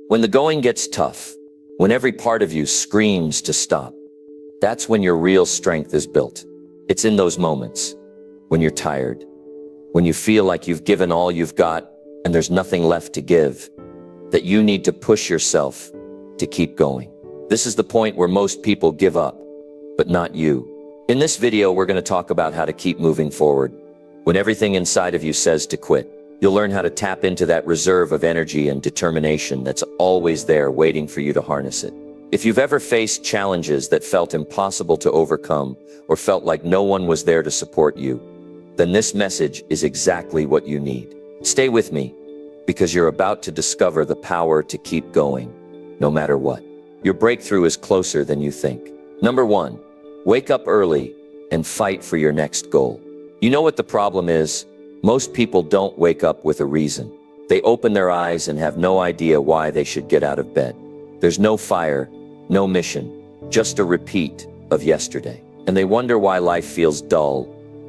When the going gets tough, when every part of you screams to stop, that's when your real strength is built. It's in those moments, when you're tired, when you feel like you've given all you've got and there's nothing left to give, that you need to push yourself to keep going. This is the point where most people give up, but not you. In this video, we're going to talk about how to keep moving forward. When everything inside of you says to quit, you'll learn how to tap into that reserve of energy and determination that's always there waiting for you to harness it. If you've ever faced challenges that felt impossible to overcome or felt like no one was there to support you, then this message is exactly what you need. Stay with me, because you're about to discover the power to keep going, no matter what. Your breakthrough is closer than you think. Number 1, wake up early and fight for your next goal. You know what the problem is? Most people don't wake up with a reason. They open their eyes and have no idea why they should get out of bed. There's no fire, no mission, just a repeat of yesterday. And they wonder why life feels dull,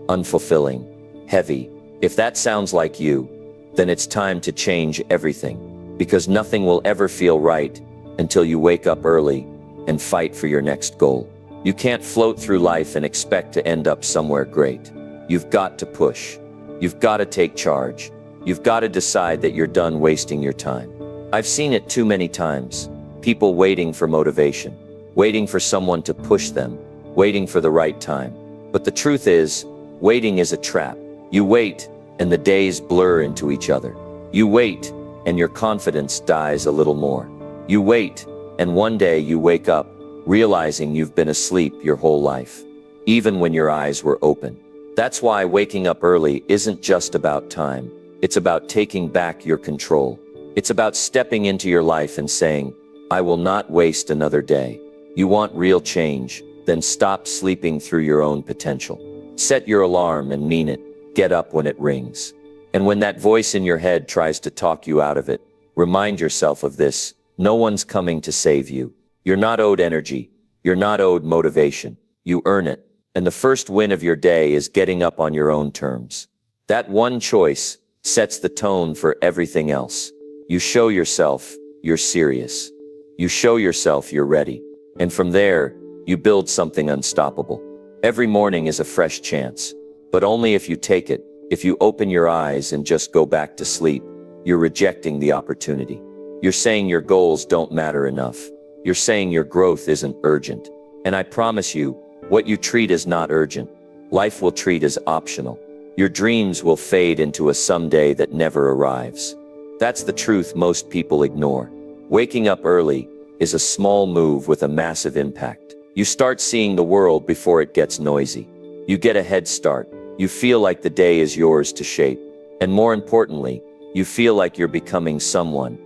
unfulfilling, heavy. If that sounds like you, then it's time to change everything, because nothing will ever feel right until you wake up early and fight for your next goal. You can't float through life and expect to end up somewhere great. You've got to push. You've got to take charge. You've got to decide that you're done wasting your time. I've seen it too many times. People waiting for motivation, waiting for someone to push them, waiting for the right time. But the truth is, waiting is a trap. You wait, and the days blur into each other. You wait, and your confidence dies a little more. You wait, and one day you wake up, realizing you've been asleep your whole life, even when your eyes were open. That's why waking up early isn't just about time. It's about taking back your control. It's about stepping into your life and saying, I will not waste another day. You want real change? Then stop sleeping through your own potential. Set your alarm and mean it. Get up when it rings. And when that voice in your head tries to talk you out of it, remind yourself of this. No one's coming to save you. You're not owed energy. You're not owed motivation. You earn it. And the first win of your day is getting up on your own terms. That one choice sets the tone for everything else. You show yourself you're serious. You show yourself you're ready. And from there, you build something unstoppable. Every morning is a fresh chance, but only if you take it. If you open your eyes and just go back to sleep, you're rejecting the opportunity. You're saying your goals don't matter enough. You're saying your growth isn't urgent. And I promise you, what you treat as not urgent, life will treat as optional. Your dreams will fade into a someday that never arrives. That's the truth most people ignore. Waking up early is a small move with a massive impact. You start seeing the world before it gets noisy. You get a head start. You feel like the day is yours to shape. And more importantly, you feel like you're becoming someone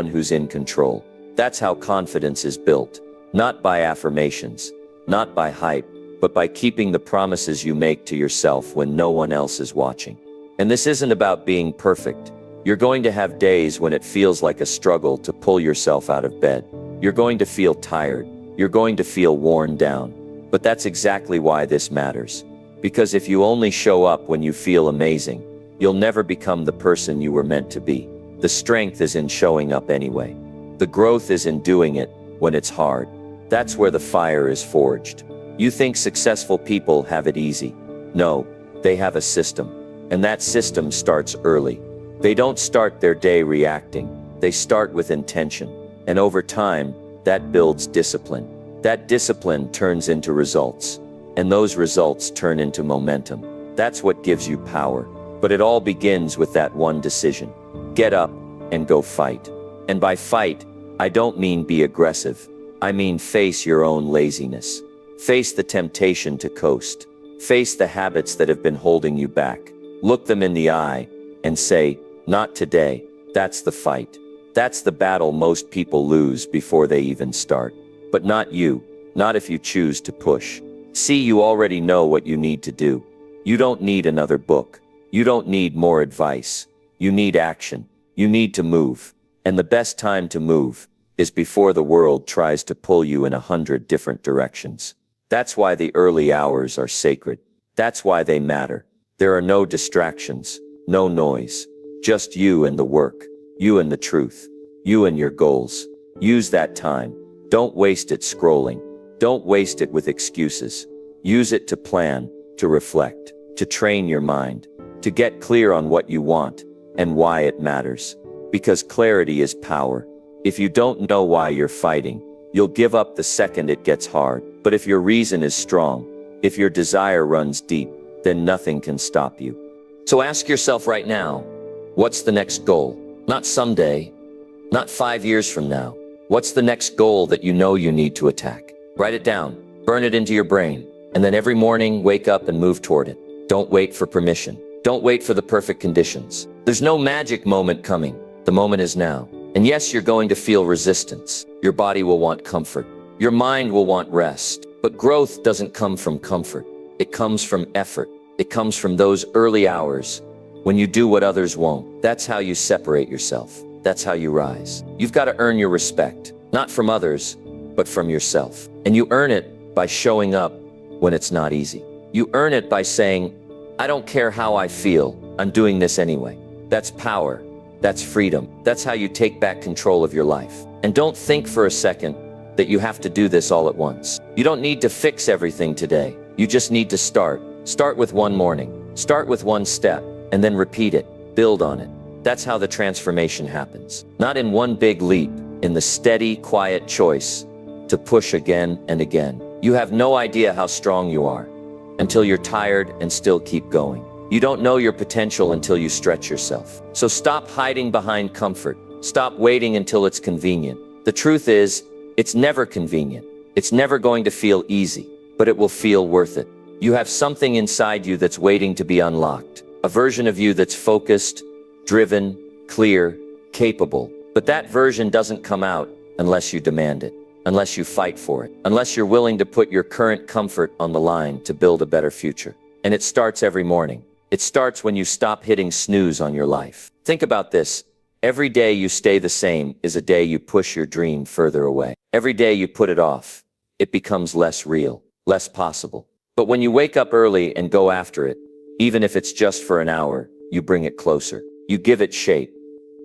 who's in control. That's how confidence is built. Not by affirmations, not by hype, but by keeping the promises you make to yourself when no one else is watching. And this isn't about being perfect. You're going to have days when it feels like a struggle to pull yourself out of bed. You're going to feel tired. You're going to feel worn down. But that's exactly why this matters. Because if you only show up when you feel amazing, you'll never become the person you were meant to be. The strength is in showing up anyway. The growth is in doing it when it's hard. That's where the fire is forged. You think successful people have it easy. No, they have a system. And that system starts early. They don't start their day reacting. They start with intention. And over time, that builds discipline. That discipline turns into results. And those results turn into momentum. That's what gives you power. But it all begins with that one decision. Get up and go fight. And by fight, I don't mean be aggressive. I mean face your own laziness. Face the temptation to coast. Face the habits that have been holding you back. Look them in the eye and say, not today. That's the fight. That's the battle most people lose before they even start. But not you. Not if you choose to push. See, you already know what you need to do. You don't need another book. You don't need more advice. You need action. You need to move. And the best time to move is before the world tries to pull you in 100 different directions. That's why the early hours are sacred. That's why they matter. There are no distractions, no noise, just you and the work. You and the truth. You and your goals. Use that time. Don't waste it scrolling. Don't waste it with excuses. Use it to plan, to reflect, to train your mind, to get clear on what you want and why it matters. Because clarity is power. If you don't know why you're fighting, you'll give up the second it gets hard. But if your reason is strong, if your desire runs deep, then nothing can stop you. So ask yourself right now, what's the next goal? Not someday, not 5 years from now. What's the next goal that you know you need to attack? Write it down, burn it into your brain, and then every morning wake up and move toward it. Don't wait for permission. Don't wait for the perfect conditions. There's no magic moment coming. The moment is now. And yes, you're going to feel resistance. Your body will want comfort. Your mind will want rest. But growth doesn't come from comfort. It comes from effort. It comes from those early hours when you do what others won't. That's how you separate yourself. That's how you rise. You've got to earn your respect, not from others, but from yourself. And you earn it by showing up when it's not easy. You earn it by saying, I don't care how I feel, I'm doing this anyway. That's power. That's freedom. That's how you take back control of your life. And don't think for a second that you have to do this all at once. You don't need to fix everything today. You just need to start. Start with one morning. Start with one step, and then repeat it. Build on it. That's how the transformation happens. Not in one big leap, in the steady, quiet choice to push again and again. You have no idea how strong you are until you're tired and still keep going. You don't know your potential until you stretch yourself. So stop hiding behind comfort. Stop waiting until it's convenient. The truth is, it's never convenient. It's never going to feel easy, but it will feel worth it. You have something inside you that's waiting to be unlocked. A version of you that's focused, driven, clear, capable. But that version doesn't come out unless you demand it, unless you fight for it, unless you're willing to put your current comfort on the line to build a better future. And it starts every morning. It starts when you stop hitting snooze on your life. Think about this. Every day you stay the same is a day you push your dream further away. Every day you put it off, it becomes less real, less possible. But when you wake up early and go after it, even if it's just for an hour, you bring it closer. You give it shape.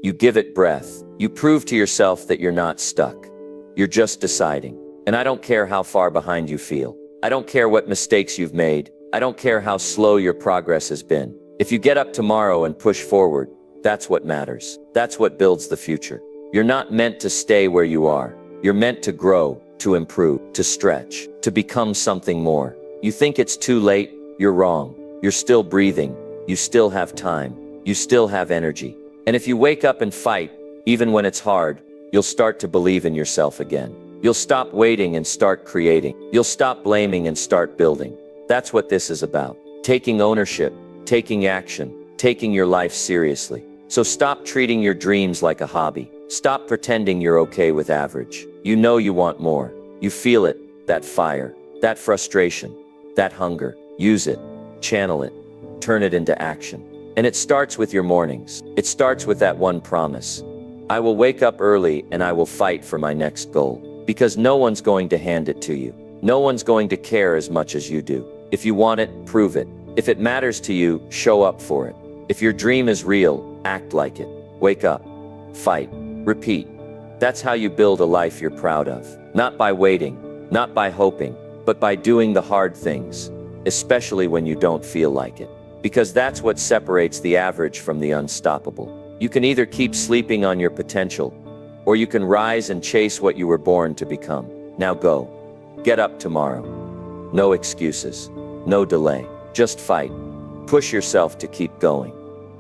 You give it breath. You prove to yourself that you're not stuck. You're just deciding. And I don't care how far behind you feel. I don't care what mistakes you've made. I don't care how slow your progress has been. If you get up tomorrow and push forward, that's what matters. That's what builds the future. You're not meant to stay where you are. You're meant to grow, to improve, to stretch, to become something more. You think it's too late? You're wrong. You're still breathing. You still have time. You still have energy. And if you wake up and fight, even when it's hard, you'll start to believe in yourself again. You'll stop waiting and start creating. You'll stop blaming and start building. That's what this is about. Taking ownership, taking action, taking your life seriously. So stop treating your dreams like a hobby. Stop pretending you're okay with average. You know you want more. You feel it, that fire, that frustration, that hunger. Use it, channel it, turn it into action. And it starts with your mornings. It starts with that one promise. I will wake up early and I will fight for my next goal. Because no one's going to hand it to you. No one's going to care as much as you do. If you want it, prove it. If it matters to you, show up for it. If your dream is real, act like it. Wake up, fight, repeat. That's how you build a life you're proud of. Not by waiting, not by hoping, but by doing the hard things, especially when you don't feel like it. Because that's what separates the average from the unstoppable. You can either keep sleeping on your potential, or you can rise and chase what you were born to become. Now go. Get up tomorrow. No excuses. No delay. Just fight. Push yourself to keep going.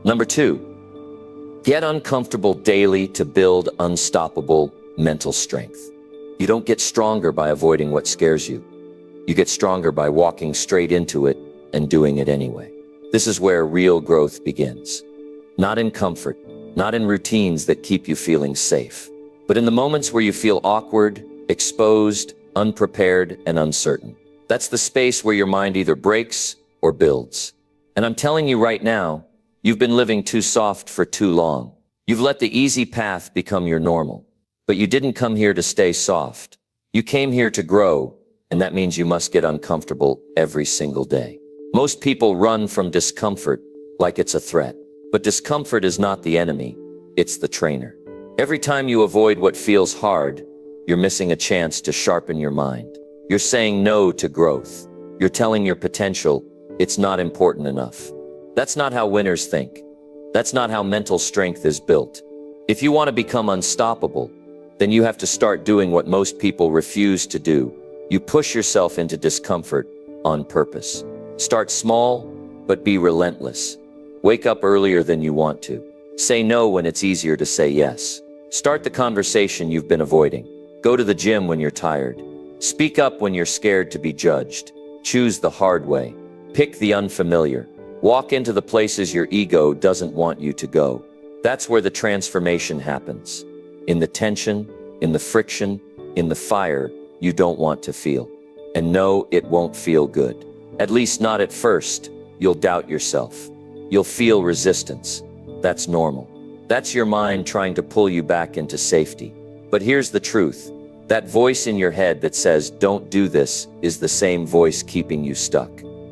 Number 2, get uncomfortable daily to build unstoppable mental strength. You don't get stronger by avoiding what scares you. You get stronger by walking straight into it and doing it anyway. This is where real growth begins. Not in comfort, not in routines that keep you feeling safe, but in the moments where you feel awkward, exposed, unprepared, and uncertain. That's the space where your mind either breaks or builds. And I'm telling you right now, you've been living too soft for too long. You've let the easy path become your normal. But you didn't come here to stay soft. You came here to grow, and that means you must get uncomfortable every single day. Most people run from discomfort like it's a threat. But discomfort is not the enemy. it's the trainer. Every time you avoid what feels hard, you're missing a chance to sharpen your mind. You're saying no to growth. You're telling your potential it's not important enough. That's not how winners think. That's not how mental strength is built. If you want to become unstoppable, then you have to start doing what most people refuse to do. You push yourself into discomfort on purpose. Start small, but be relentless. Wake up earlier than you want to. Say no when it's easier to say yes. Start the conversation you've been avoiding. Go to the gym when you're tired. Speak up when you're scared to be judged. Choose the hard way. Pick the unfamiliar. Walk into the places your ego doesn't want you to go. That's where the transformation happens. In the tension, in the friction, in the fire you don't want to feel. And no, it won't feel good. At least not at first. You'll doubt yourself. You'll feel resistance. That's normal. That's your mind trying to pull you back into safety. But here's the truth. That voice in your head that says, "Don't do this," is the same voice keeping you stuck.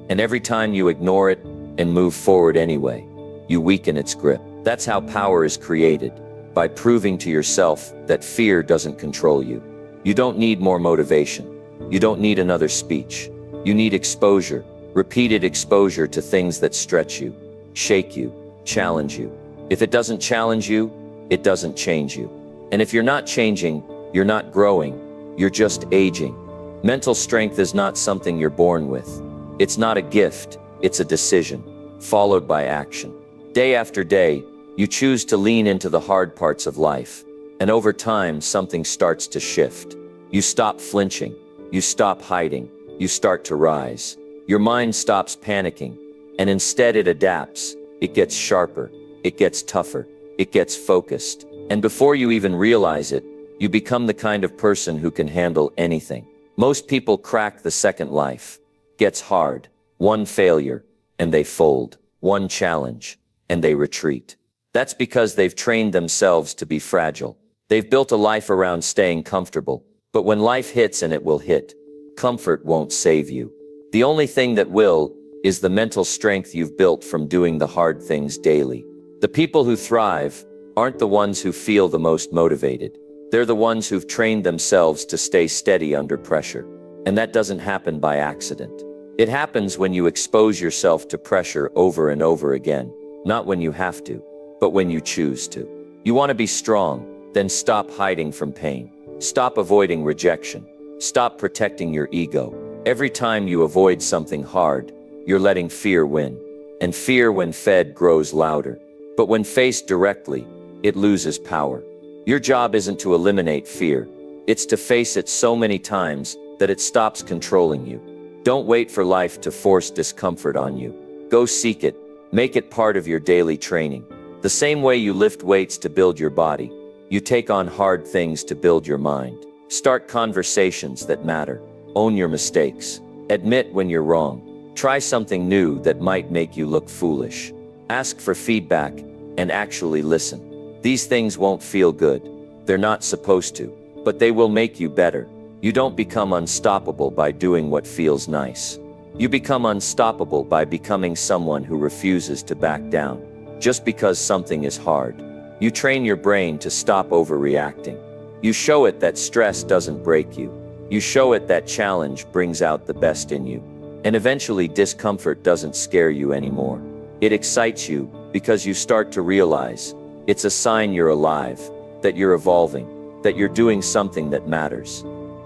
And every time you ignore it and move forward anyway, you weaken its grip. That's how power is created, by proving to yourself that fear doesn't control you. You don't need more motivation. You don't need another speech. You need exposure, repeated exposure to things that stretch you, shake you, challenge you. If it doesn't challenge you, it doesn't change you. And if you're not changing, you're not growing, you're just aging. Mental strength is not something you're born with. It's not a gift, it's a decision, followed by action. Day after day, you choose to lean into the hard parts of life. And over time, something starts to shift. You stop flinching, you stop hiding, you start to rise. Your mind stops panicking, and instead it adapts. It gets sharper, it gets tougher, it gets focused. And before you even realize it, you become the kind of person who can handle anything. Most people crack the second life. Gets hard, one failure, and they fold. One challenge, and they retreat. That's because they've trained themselves to be fragile. They've built a life around staying comfortable. But when life hits, and it will hit, comfort won't save you. The only thing that will is the mental strength you've built from doing the hard things daily. The people who thrive aren't the ones who feel the most motivated. They're the ones who've trained themselves to stay steady under pressure. And that doesn't happen by accident. It happens when you expose yourself to pressure over and over again. Not when you have to, but when you choose to. You want to be strong, then stop hiding from pain. Stop avoiding rejection. Stop protecting your ego. Every time you avoid something hard, you're letting fear win. And fear, when fed, grows louder. But when faced directly, it loses power. Your job isn't to eliminate fear. It's to face it so many times that it stops controlling you. Don't wait for life to force discomfort on you. Go seek it. Make it part of your daily training. The same way you lift weights to build your body, you take on hard things to build your mind. Start conversations that matter. Own your mistakes. Admit when you're wrong. Try something new that might make you look foolish. Ask for feedback and actually listen. These things won't feel good. They're not supposed to, but they will make you better. You don't become unstoppable by doing what feels nice. You become unstoppable by becoming someone who refuses to back down. Just because something is hard. You train your brain to stop overreacting. You show it that stress doesn't break you. You show it that challenge brings out the best in you. And eventually discomfort doesn't scare you anymore. It excites you because you start to realize it's a sign you're alive, that you're evolving, that you're doing something that matters.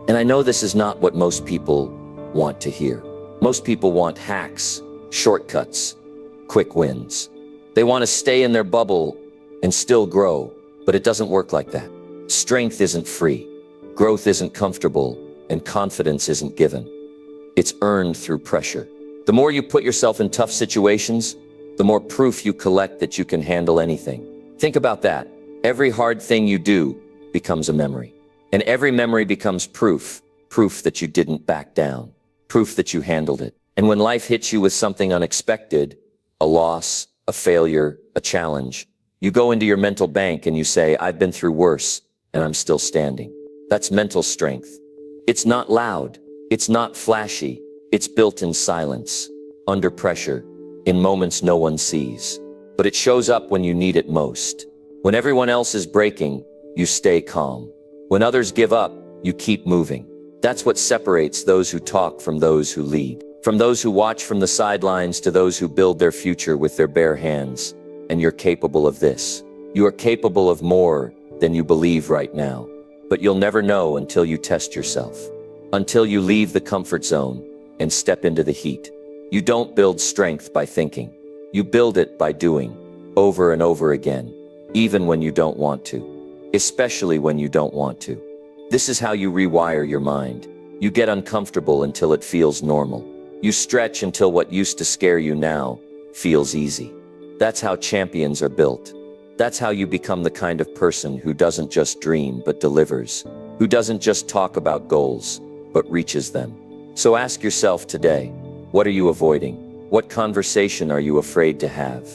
And I know this is not what most people want to hear. Most people want hacks, shortcuts, quick wins. They want to stay in their bubble and still grow, but it doesn't work like that. Strength isn't free, growth isn't comfortable, and confidence isn't given. It's earned through pressure. The more you put yourself in tough situations, the more proof you collect that you can handle anything. Think about that. Every hard thing you do becomes a memory. And every memory becomes proof that you didn't back down, proof that you handled it. And when life hits you with something unexpected, a loss, a failure, a challenge, you go into your mental bank and you say, "I've been through worse, and I'm still standing." That's mental strength. It's not loud. It's not flashy. It's built in silence, under pressure, in moments no one sees. But it shows up when you need it most. When everyone else is breaking, you stay calm. When others give up, you keep moving. That's what separates those who talk from those who lead. From those who watch from the sidelines to those who build their future with their bare hands. And you're capable of this. You are capable of more than you believe right now. But you'll never know until you test yourself. Until you leave the comfort zone and step into the heat. You don't build strength by thinking. You build it by doing, over and over again, even when you don't want to. Especially when you don't want to. This is how you rewire your mind. You get uncomfortable until it feels normal. You stretch until what used to scare you now feels easy. That's how champions are built. That's how you become the kind of person who doesn't just dream but delivers. Who doesn't just talk about goals, but reaches them. So ask yourself today, what are you avoiding? What conversation are you afraid to have?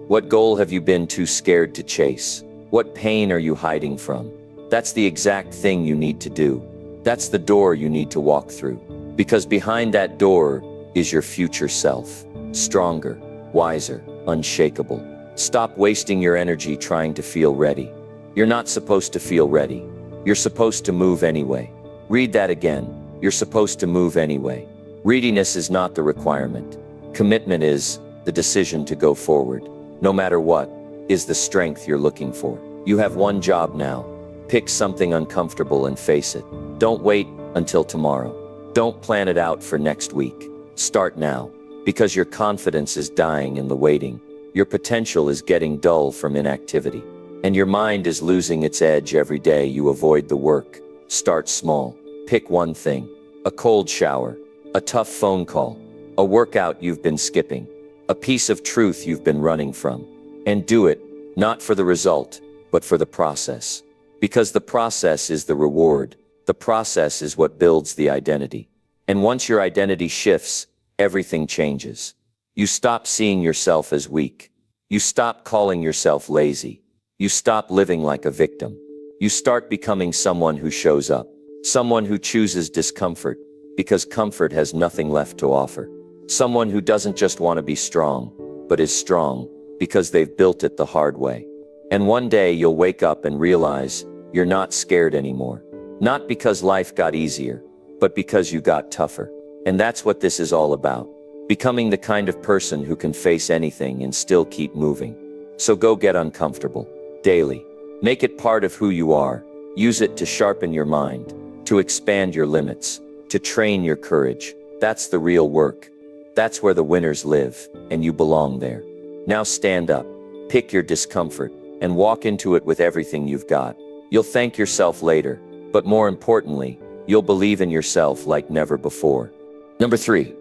What goal have you been too scared to chase? What pain are you hiding from? That's the exact thing you need to do. That's the door you need to walk through. Because behind that door is your future self. Stronger, wiser, unshakable. Stop wasting your energy trying to feel ready. You're not supposed to feel ready. You're supposed to move anyway. Read that again. You're supposed to move anyway. Readiness is not the requirement. Commitment is the decision to go forward. No matter what, is the strength you're looking for. You have one job now. Pick something uncomfortable and face it. Don't wait until tomorrow. Don't plan it out for next week. Start now, because your confidence is dying in the waiting. Your potential is getting dull from inactivity. And your mind is losing its edge every day you avoid the work. Start small. Pick one thing. A cold shower. A tough phone call. A workout you've been skipping. A piece of truth you've been running from. And do it, not for the result, but for the process. Because the process is the reward. The process is what builds the identity. And once your identity shifts, everything changes. You stop seeing yourself as weak. You stop calling yourself lazy. You stop living like a victim. You start becoming someone who shows up. Someone who chooses discomfort, because comfort has nothing left to offer. Someone who doesn't just want to be strong, but is strong, because they've built it the hard way. And one day you'll wake up and realize you're not scared anymore. Not because life got easier, but because you got tougher. And that's what this is all about. Becoming the kind of person who can face anything and still keep moving. So go get uncomfortable, daily. Make it part of who you are. Use it to sharpen your mind, to expand your limits, to train your courage. That's the real work. That's where the winners live, and you belong there. Now stand up, pick your discomfort, and walk into it with everything you've got. You'll thank yourself later, but more importantly, you'll believe in yourself like never before. Number 3,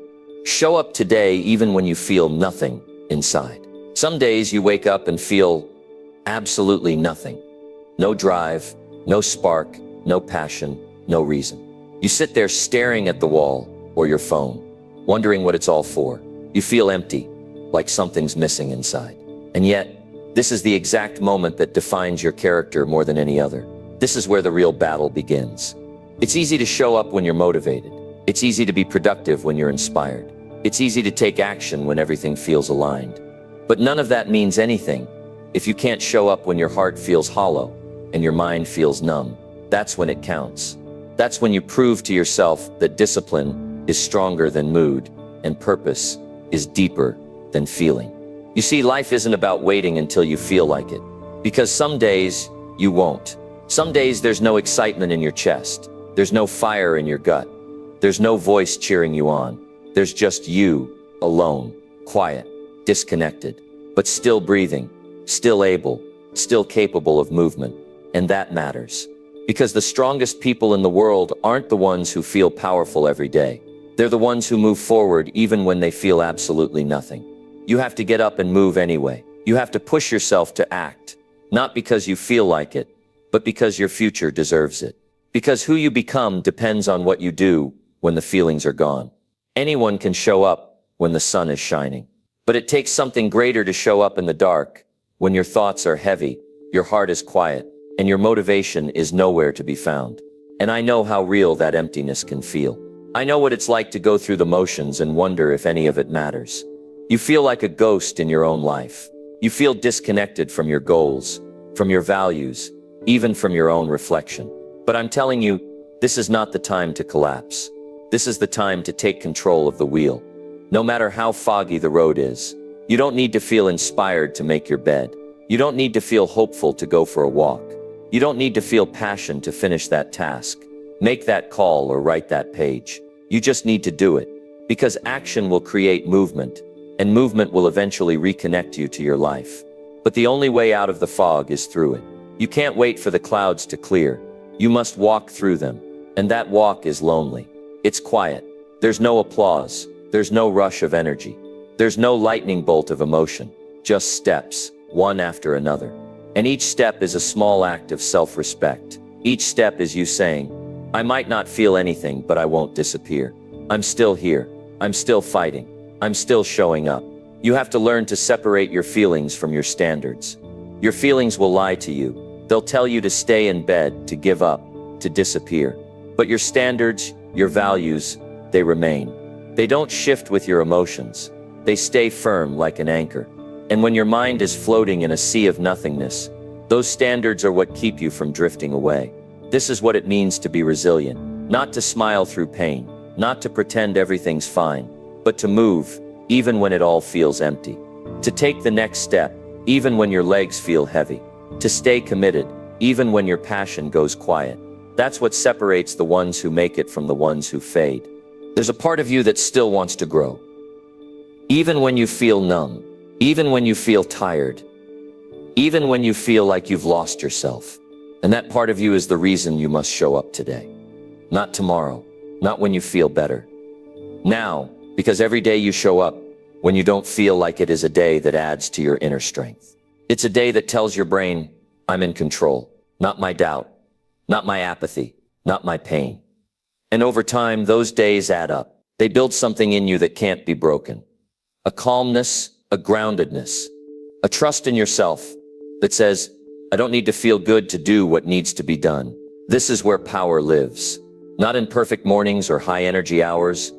show up today even when you feel nothing inside. Some days you wake up and feel absolutely nothing. No drive, no spark, no passion, no reason. You sit there staring at the wall or your phone, wondering what it's all for. You feel empty, like something's missing inside. And yet, this is the exact moment that defines your character more than any other. This is where the real battle begins. It's easy to show up when you're motivated. It's easy to be productive when you're inspired. It's easy to take action when everything feels aligned. But none of that means anything if you can't show up when your heart feels hollow and your mind feels numb. That's when it counts. That's when you prove to yourself that discipline is stronger than mood and purpose is deeper than feeling. You see, life isn't about waiting until you feel like it, because some days you won't. Some days there's no excitement in your chest. There's no fire in your gut. There's no voice cheering you on. There's just you, alone, quiet, disconnected, but still breathing, still able, still capable of movement. And that matters. Because the strongest people in the world aren't the ones who feel powerful every day. They're the ones who move forward even when they feel absolutely nothing. You have to get up and move anyway. You have to push yourself to act, not because you feel like it, but because your future deserves it. Because who you become depends on what you do when the feelings are gone. Anyone can show up when the sun is shining. But it takes something greater to show up in the dark, when your thoughts are heavy, your heart is quiet, and your motivation is nowhere to be found. And I know how real that emptiness can feel. I know what it's like to go through the motions and wonder if any of it matters. You feel like a ghost in your own life. You feel disconnected from your goals, from your values, even from your own reflection. But I'm telling you, this is not the time to collapse. This is the time to take control of the wheel. No matter how foggy the road is, you don't need to feel inspired to make your bed. You don't need to feel hopeful to go for a walk. You don't need to feel passion to finish that task, make that call, or write that page. You just need to do it, because action will create movement, and movement will eventually reconnect you to your life. But the only way out of the fog is through it. You can't wait for the clouds to clear. You must walk through them, and that walk is lonely. It's quiet. There's no applause. There's no rush of energy. There's no lightning bolt of emotion. Just steps, one after another. And each step is a small act of self-respect. Each step is you saying, I might not feel anything, but I won't disappear. I'm still here. I'm still fighting. I'm still showing up. You have to learn to separate your feelings from your standards. Your feelings will lie to you. They'll tell you to stay in bed, to give up, to disappear. But your standards, your values, they remain. They don't shift with your emotions. They stay firm like an anchor. And when your mind is floating in a sea of nothingness, those standards are what keep you from drifting away. This is what it means to be resilient. Not to smile through pain, not to pretend everything's fine, but to move, even when it all feels empty. To take the next step, even when your legs feel heavy. To stay committed, even when your passion goes quiet. That's what separates the ones who make it from the ones who fade. There's a part of you that still wants to grow. Even when you feel numb, even when you feel tired, even when you feel like you've lost yourself. And that part of you is the reason you must show up today. Not tomorrow, not when you feel better. Now, because every day you show up, when you don't feel like it, is a day that adds to your inner strength. It's a day that tells your brain, I'm in control, not my doubt, not my apathy, not my pain. And over time, those days add up. They build something in you that can't be broken. A calmness, a groundedness, a trust in yourself that says, I don't need to feel good to do what needs to be done. This is where power lives. Not in perfect mornings or high energy hours,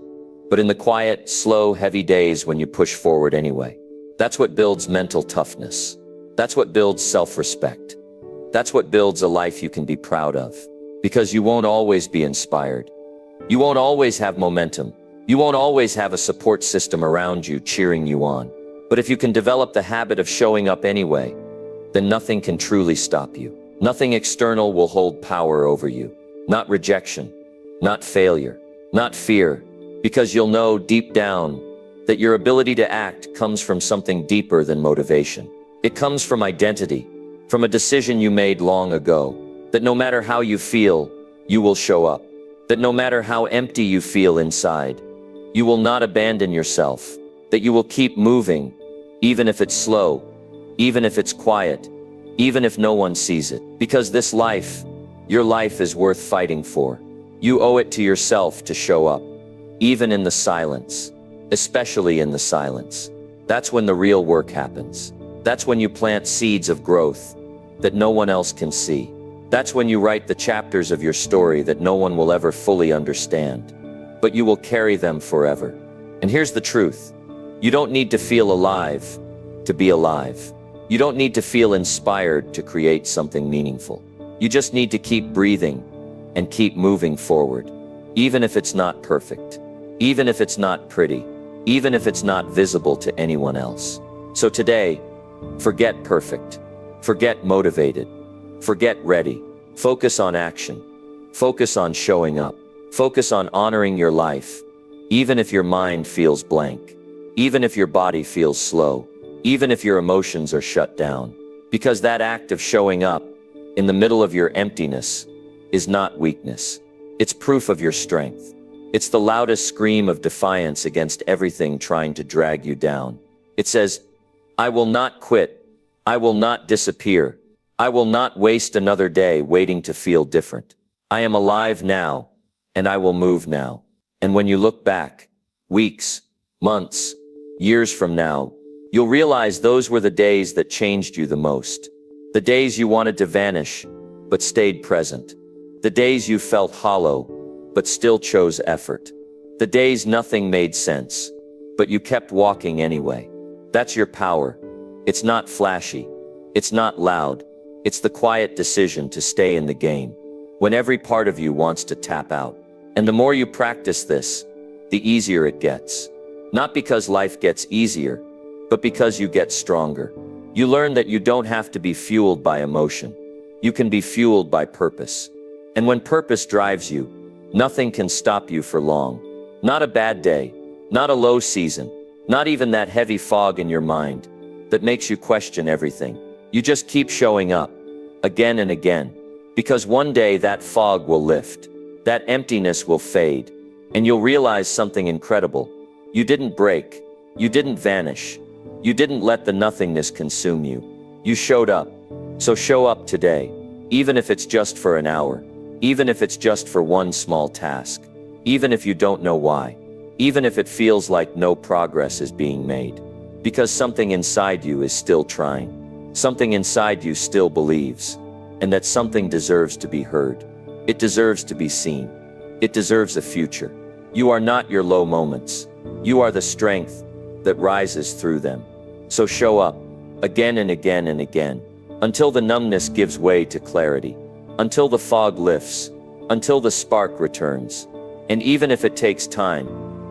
but in the quiet, slow, heavy days when you push forward anyway. That's what builds mental toughness. That's what builds self-respect. That's what builds a life you can be proud of. Because you won't always be inspired. You won't always have momentum. You won't always have a support system around you cheering you on. But if you can develop the habit of showing up anyway, then nothing can truly stop you. Nothing external will hold power over you. Not rejection, not failure, not fear, because you'll know deep down that your ability to act comes from something deeper than motivation. It comes from identity, from a decision you made long ago, that no matter how you feel, you will show up. That no matter how empty you feel inside, you will not abandon yourself. That you will keep moving, even if it's slow, even if it's quiet, even if no one sees it. Because this life, your life, is worth fighting for. You owe it to yourself to show up, even in the silence, especially in the silence. That's when the real work happens. That's when you plant seeds of growth that no one else can see. That's when you write the chapters of your story that no one will ever fully understand, but you will carry them forever. And here's the truth. You don't need to feel alive to be alive. You don't need to feel inspired to create something meaningful. You just need to keep breathing and keep moving forward, even if it's not perfect, even if it's not pretty, even if it's not visible to anyone else. So today, forget perfect, forget motivated, forget ready. Focus on action. Focus on showing up. Focus on honoring your life, even if your mind feels blank, even if your body feels slow, even if your emotions are shut down. Because that act of showing up in the middle of your emptiness is not weakness. It's proof of your strength. It's the loudest scream of defiance against everything trying to drag you down. It says, I will not quit. I will not disappear. I will not waste another day waiting to feel different. I am alive now, and I will move now. And when you look back, weeks, months, years from now, you'll realize those were the days that changed you the most. The days you wanted to vanish, but stayed present. The days you felt hollow, but still chose effort. The days nothing made sense, but you kept walking anyway. That's your power. It's not flashy. It's not loud. It's the quiet decision to stay in the game when every part of you wants to tap out. And the more you practice this, the easier it gets. Not because life gets easier, but because you get stronger. You learn that you don't have to be fueled by emotion. You can be fueled by purpose. And when purpose drives you, nothing can stop you for long. Not a bad day, not a low season, not even that heavy fog in your mind that makes you question everything. You just keep showing up, again and again, because one day that fog will lift, that emptiness will fade, and you'll realize something incredible. You didn't break, you didn't vanish, you didn't let the nothingness consume you. You showed up. So show up today, even if it's just for an hour, even if it's just for one small task, even if you don't know why, even if it feels like no progress is being made, because something inside you is still trying. Something inside you still believes, and that something deserves to be heard. It deserves to be seen. It deserves a future. You are not your low moments. You are the strength that rises through them. So show up, again and again and again, until the numbness gives way to clarity, until the fog lifts, until the spark returns. And even if it takes time,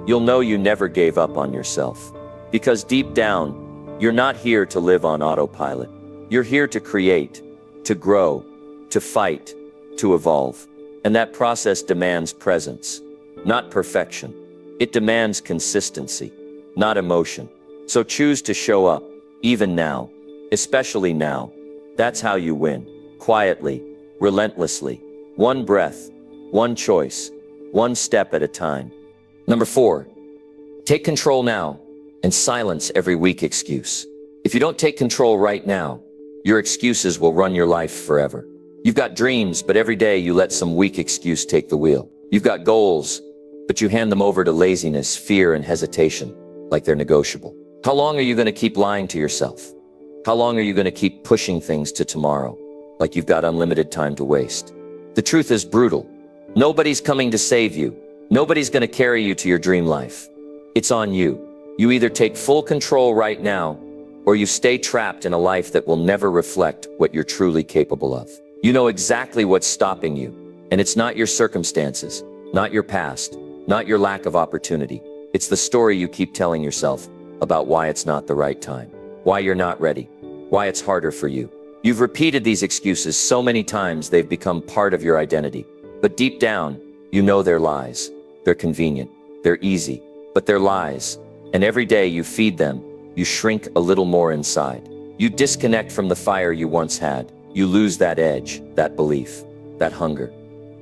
you'll know you never gave up on yourself. Because deep down, you're not here to live on autopilot. You're here to create, to grow, to fight, to evolve. And that process demands presence, not perfection. It demands consistency, not emotion. So choose to show up, even now, especially now. That's how you win. Quietly, relentlessly. One breath, one choice, one step at a time. Number 4, take control now and silence every weak excuse. If you don't take control right now, your excuses will run your life forever. You've got dreams, but every day you let some weak excuse take the wheel. You've got goals, but you hand them over to laziness, fear, and hesitation like they're negotiable. How long are you going to keep lying to yourself? How long are you going to keep pushing things to tomorrow like you've got unlimited time to waste? The truth is brutal. Nobody's coming to save you. Nobody's going to carry you to your dream life. It's on you. You either take full control right now, or you stay trapped in a life that will never reflect what you're truly capable of. You know exactly what's stopping you, and it's not your circumstances, not your past, not your lack of opportunity. It's the story you keep telling yourself about why it's not the right time, why you're not ready, why it's harder for you. You've repeated these excuses so many times they've become part of your identity. But deep down, you know they're lies. They're convenient, they're easy, but they're lies. And every day you feed them, you shrink a little more inside. You disconnect from the fire you once had. You lose that edge, that belief, that hunger.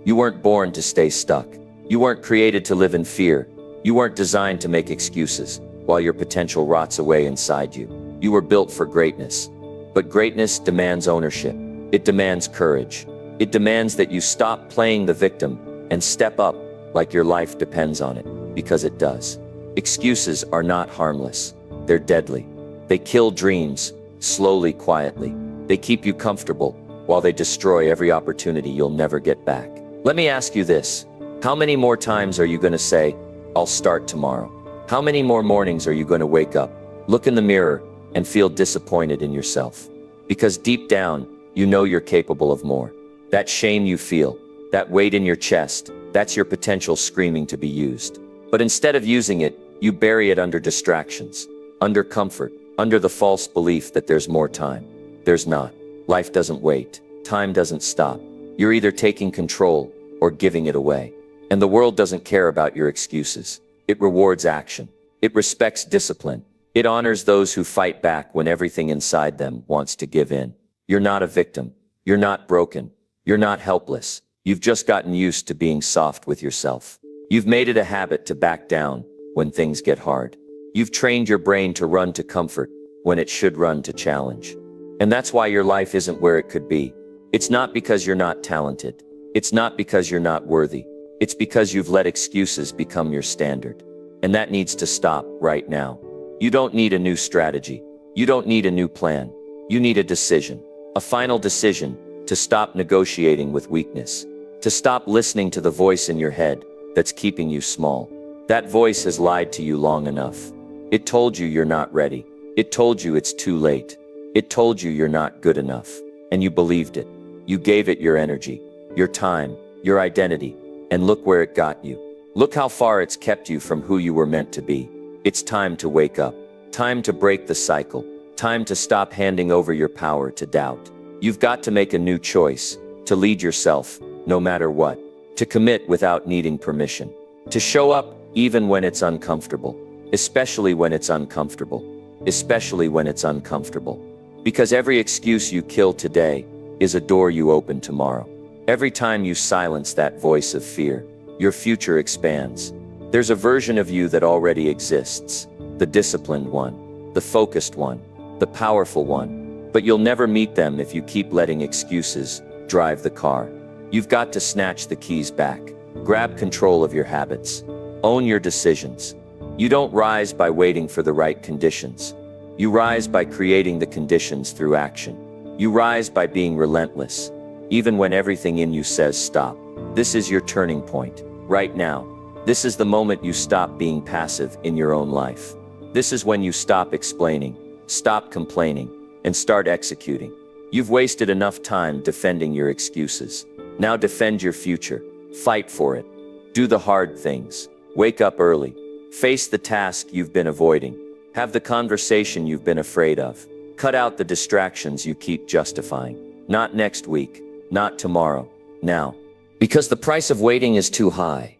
You weren't born to stay stuck. You weren't created to live in fear. You weren't designed to make excuses while your potential rots away inside you. You were built for greatness. But greatness demands ownership. It demands courage. It demands that you stop playing the victim and step up like your life depends on it, because it does. Excuses are not harmless. They're deadly. They kill dreams, slowly, quietly. They keep you comfortable while they destroy every opportunity you'll never get back. Let me ask you this. How many more times are you going to say, "I'll start tomorrow"? How many more mornings are you going to wake up, look in the mirror, and feel disappointed in yourself? Because deep down, you know you're capable of more. That shame you feel, that weight in your chest, that's your potential screaming to be used. But instead of using it, you bury it under distractions, under comfort, under the false belief that there's more time. There's not. Life doesn't wait. Time doesn't stop. You're either taking control or giving it away. And the world doesn't care about your excuses. It rewards action. It respects discipline. It honors those who fight back when everything inside them wants to give in. You're not a victim. You're not broken. You're not helpless. You've just gotten used to being soft with yourself. You've made it a habit to back down when things get hard. You've trained your brain to run to comfort when it should run to challenge. And that's why your life isn't where it could be. It's not because you're not talented. It's not because you're not worthy. It's because you've let excuses become your standard. And that needs to stop right now. You don't need a new strategy. You don't need a new plan. You need a decision. A final decision to stop negotiating with weakness. To stop listening to the voice in your head that's keeping you small. That voice has lied to you long enough. It told you you're not ready. It told you it's too late. It told you you're not good enough. and you believed it. You gave it your energy, your time, your identity, and look where it got you. Look how far it's kept you from who you were meant to be. It's time to wake up. Time to break the cycle. Time to stop handing over your power to doubt. You've got to make a new choice, to lead yourself, no matter what. To commit without needing permission. To show up even when it's uncomfortable. Especially when it's uncomfortable. Especially when it's uncomfortable. Because every excuse you kill today is a door you open tomorrow. Every time you silence that voice of fear, your future expands. There's a version of you that already exists. The disciplined one, the focused one, the powerful one. But you'll never meet them if you keep letting excuses drive the car. You've got to snatch the keys back. Grab control of your habits. Own your decisions. You don't rise by waiting for the right conditions. You rise by creating the conditions through action. You rise by being relentless, even when everything in you says stop. This is your turning point, right now. This is the moment you stop being passive in your own life. This is when you stop explaining, stop complaining, and start executing. You've wasted enough time defending your excuses. Now defend your future. Fight for it. Do the hard things. Wake up early. Face the task you've been avoiding. Have the conversation you've been afraid of. Cut out the distractions you keep justifying. Not next week. Not tomorrow. Now. Because the price of waiting is too high.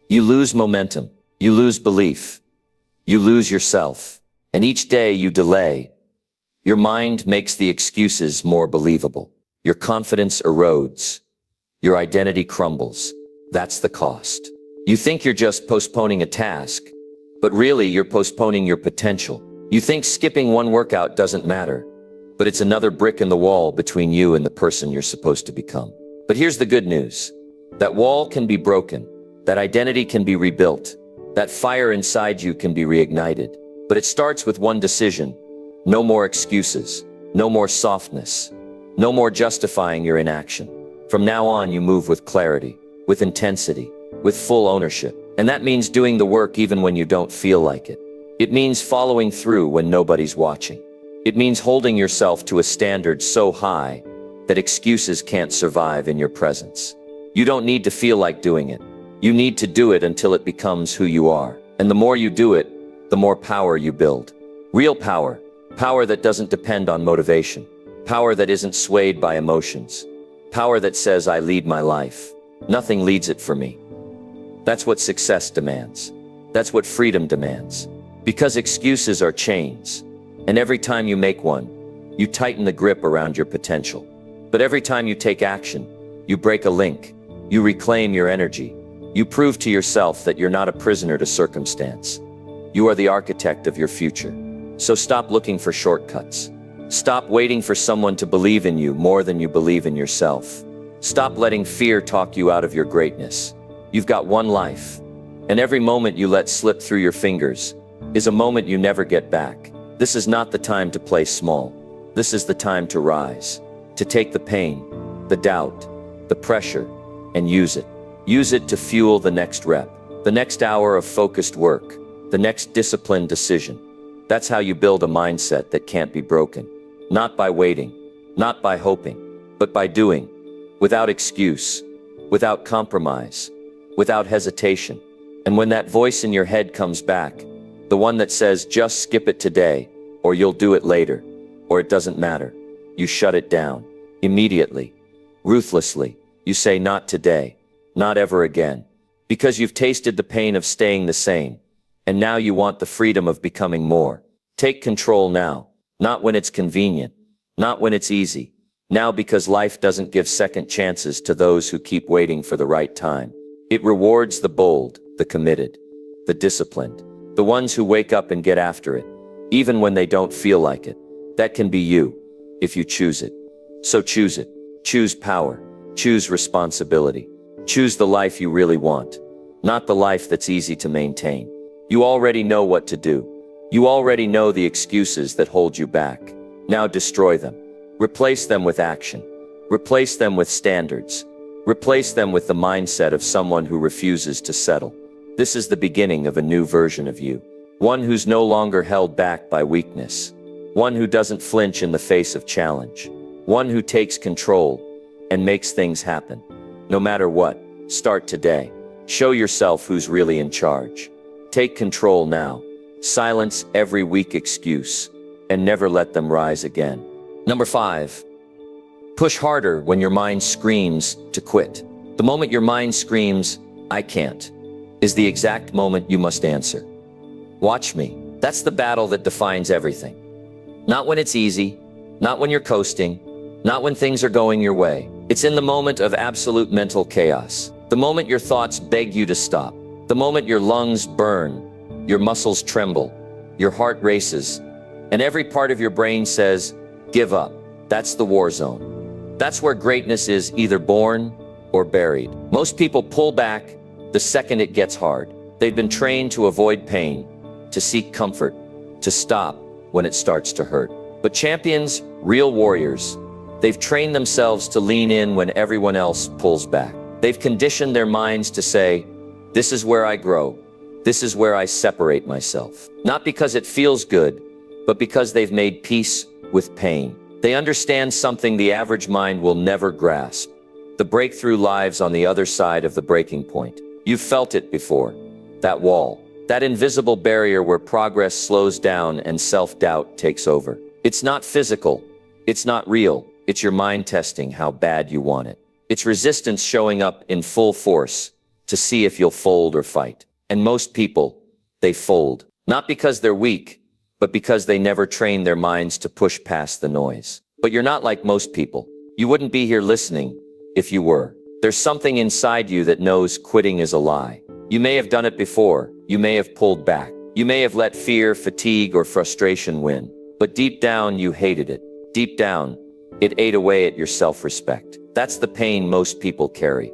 You lose momentum. You lose belief. You lose yourself. And each day you delay, your mind makes the excuses more believable. Your confidence erodes. Your identity crumbles. That's the cost. You think you're just postponing a task, but really you're postponing your potential. You think skipping one workout doesn't matter, but it's another brick in the wall between you and the person you're supposed to become. But here's the good news. That wall can be broken. That identity can be rebuilt. That fire inside you can be reignited. But it starts with one decision. No more excuses. No more softness. No more justifying your inaction. From now on, you move with clarity, with intensity, with full ownership. And that means doing the work even when you don't feel like it. It means following through when nobody's watching. It means holding yourself to a standard so high that excuses can't survive in your presence. You don't need to feel like doing it. You need to do it until it becomes who you are. And the more you do it, the more power you build. Real power. Power that doesn't depend on motivation. Power that isn't swayed by emotions. Power that says, I lead my life. Nothing leads it for me. That's what success demands. That's what freedom demands. Because excuses are chains. And every time you make one, you tighten the grip around your potential. But every time you take action, you break a link. You reclaim your energy. You prove to yourself that you're not a prisoner to circumstance. You are the architect of your future. So stop looking for shortcuts. Stop waiting for someone to believe in you more than you believe in yourself. Stop letting fear talk you out of your greatness. You've got one life. And every moment you let slip through your fingers is a moment you never get back. This is not the time to play small. This is the time to rise. To take the pain, the doubt, the pressure, and use it. Use it to fuel the next rep, the next hour of focused work, the next disciplined decision. That's how you build a mindset that can't be broken. Not by waiting, not by hoping, but by doing. Without excuse, without compromise, without hesitation. And when that voice in your head comes back, the one that says, just skip it today, or you'll do it later, or it doesn't matter, you shut it down. Immediately. Ruthlessly. You say, not today. Not ever again. Because you've tasted the pain of staying the same. And now you want the freedom of becoming more. Take control now. Not when it's convenient. Not when it's easy. Now because life doesn't give second chances to those who keep waiting for the right time. It rewards the bold, the committed, the disciplined. The ones who wake up and get after it. Even when they don't feel like it. That can be you. If you choose it. So choose it. Choose power. Choose responsibility. Choose the life you really want. Not the life that's easy to maintain. You already know what to do. You already know the excuses that hold you back. Now destroy them. Replace them with action. Replace them with standards. Replace them with the mindset of someone who refuses to settle. This is the beginning of a new version of you. One who's no longer held back by weakness. One who doesn't flinch in the face of challenge. one who takes control and makes things happen. No matter what, start today. Show yourself who's really in charge. Take control now. Silence every weak excuse and never let them rise again. Number 5. Push harder when your mind screams to quit. The moment your mind screams, "I can't," is the exact moment you must answer. Watch me. That's the battle that defines everything. Not when it's easy, not when you're coasting, not when things are going your way. It's in the moment of absolute mental chaos. The moment your thoughts beg you to stop. The moment your lungs burn, your muscles tremble, your heart races, and every part of your brain says, "Give up." That's the war zone. That's where greatness is either born or buried. Most people pull back the second it gets hard. They've been trained to avoid pain, to seek comfort, to stop when it starts to hurt. But champions, real warriors, they've trained themselves to lean in when everyone else pulls back. They've conditioned their minds to say, "This is where I grow. This is where I separate myself." Not because it feels good, but because they've made peace with pain. They understand something the average mind will never grasp. The breakthrough lies on the other side of the breaking point. You've felt it before. That wall. That invisible barrier where progress slows down and self-doubt takes over. It's not physical. It's not real. It's your mind testing how bad you want it. It's resistance showing up in full force to see if you'll fold or fight. And most people, they fold. Not because they're weak, but because they never train their minds to push past the noise. But you're not like most people. You wouldn't be here listening if you were. There's something inside you that knows quitting is a lie. You may have done it before. You may have pulled back. You may have let fear, fatigue, or frustration win. But deep down, you hated it. Deep down, it ate away at your self-respect. That's the pain most people carry.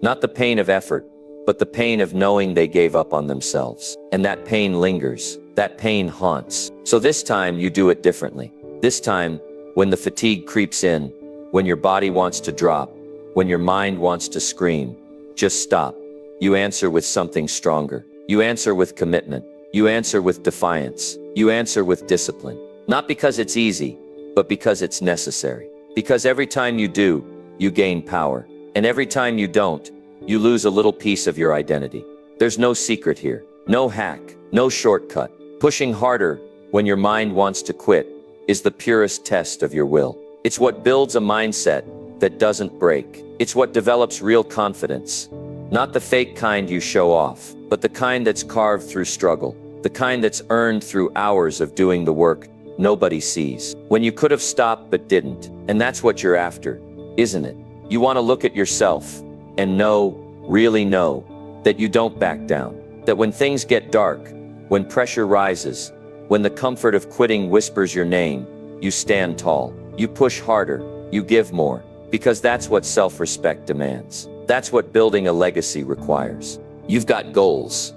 Not the pain of effort, but the pain of knowing they gave up on themselves. And that pain lingers. That pain haunts. So this time, you do it differently. This time, when the fatigue creeps in, when your body wants to drop, when your mind wants to scream, just stop. You answer with something stronger. You answer with commitment. You answer with defiance. You answer with discipline. Not because it's easy, but because it's necessary. Because every time you do, you gain power. And every time you don't, you lose a little piece of your identity. There's no secret here. No hack. No shortcut. Pushing harder when your mind wants to quit is the purest test of your will. It's what builds a mindset that doesn't break. It's what develops real confidence. Not the fake kind you show off, but the kind that's carved through struggle. The kind that's earned through hours of doing the work nobody sees. When you could have stopped but didn't. And that's what you're after, isn't it? You want to look at yourself and know, really know, that you don't back down. That when things get dark, when pressure rises, when the comfort of quitting whispers your name, you stand tall. You push harder. You give more. Because that's what self-respect demands. That's what building a legacy requires. You've got goals.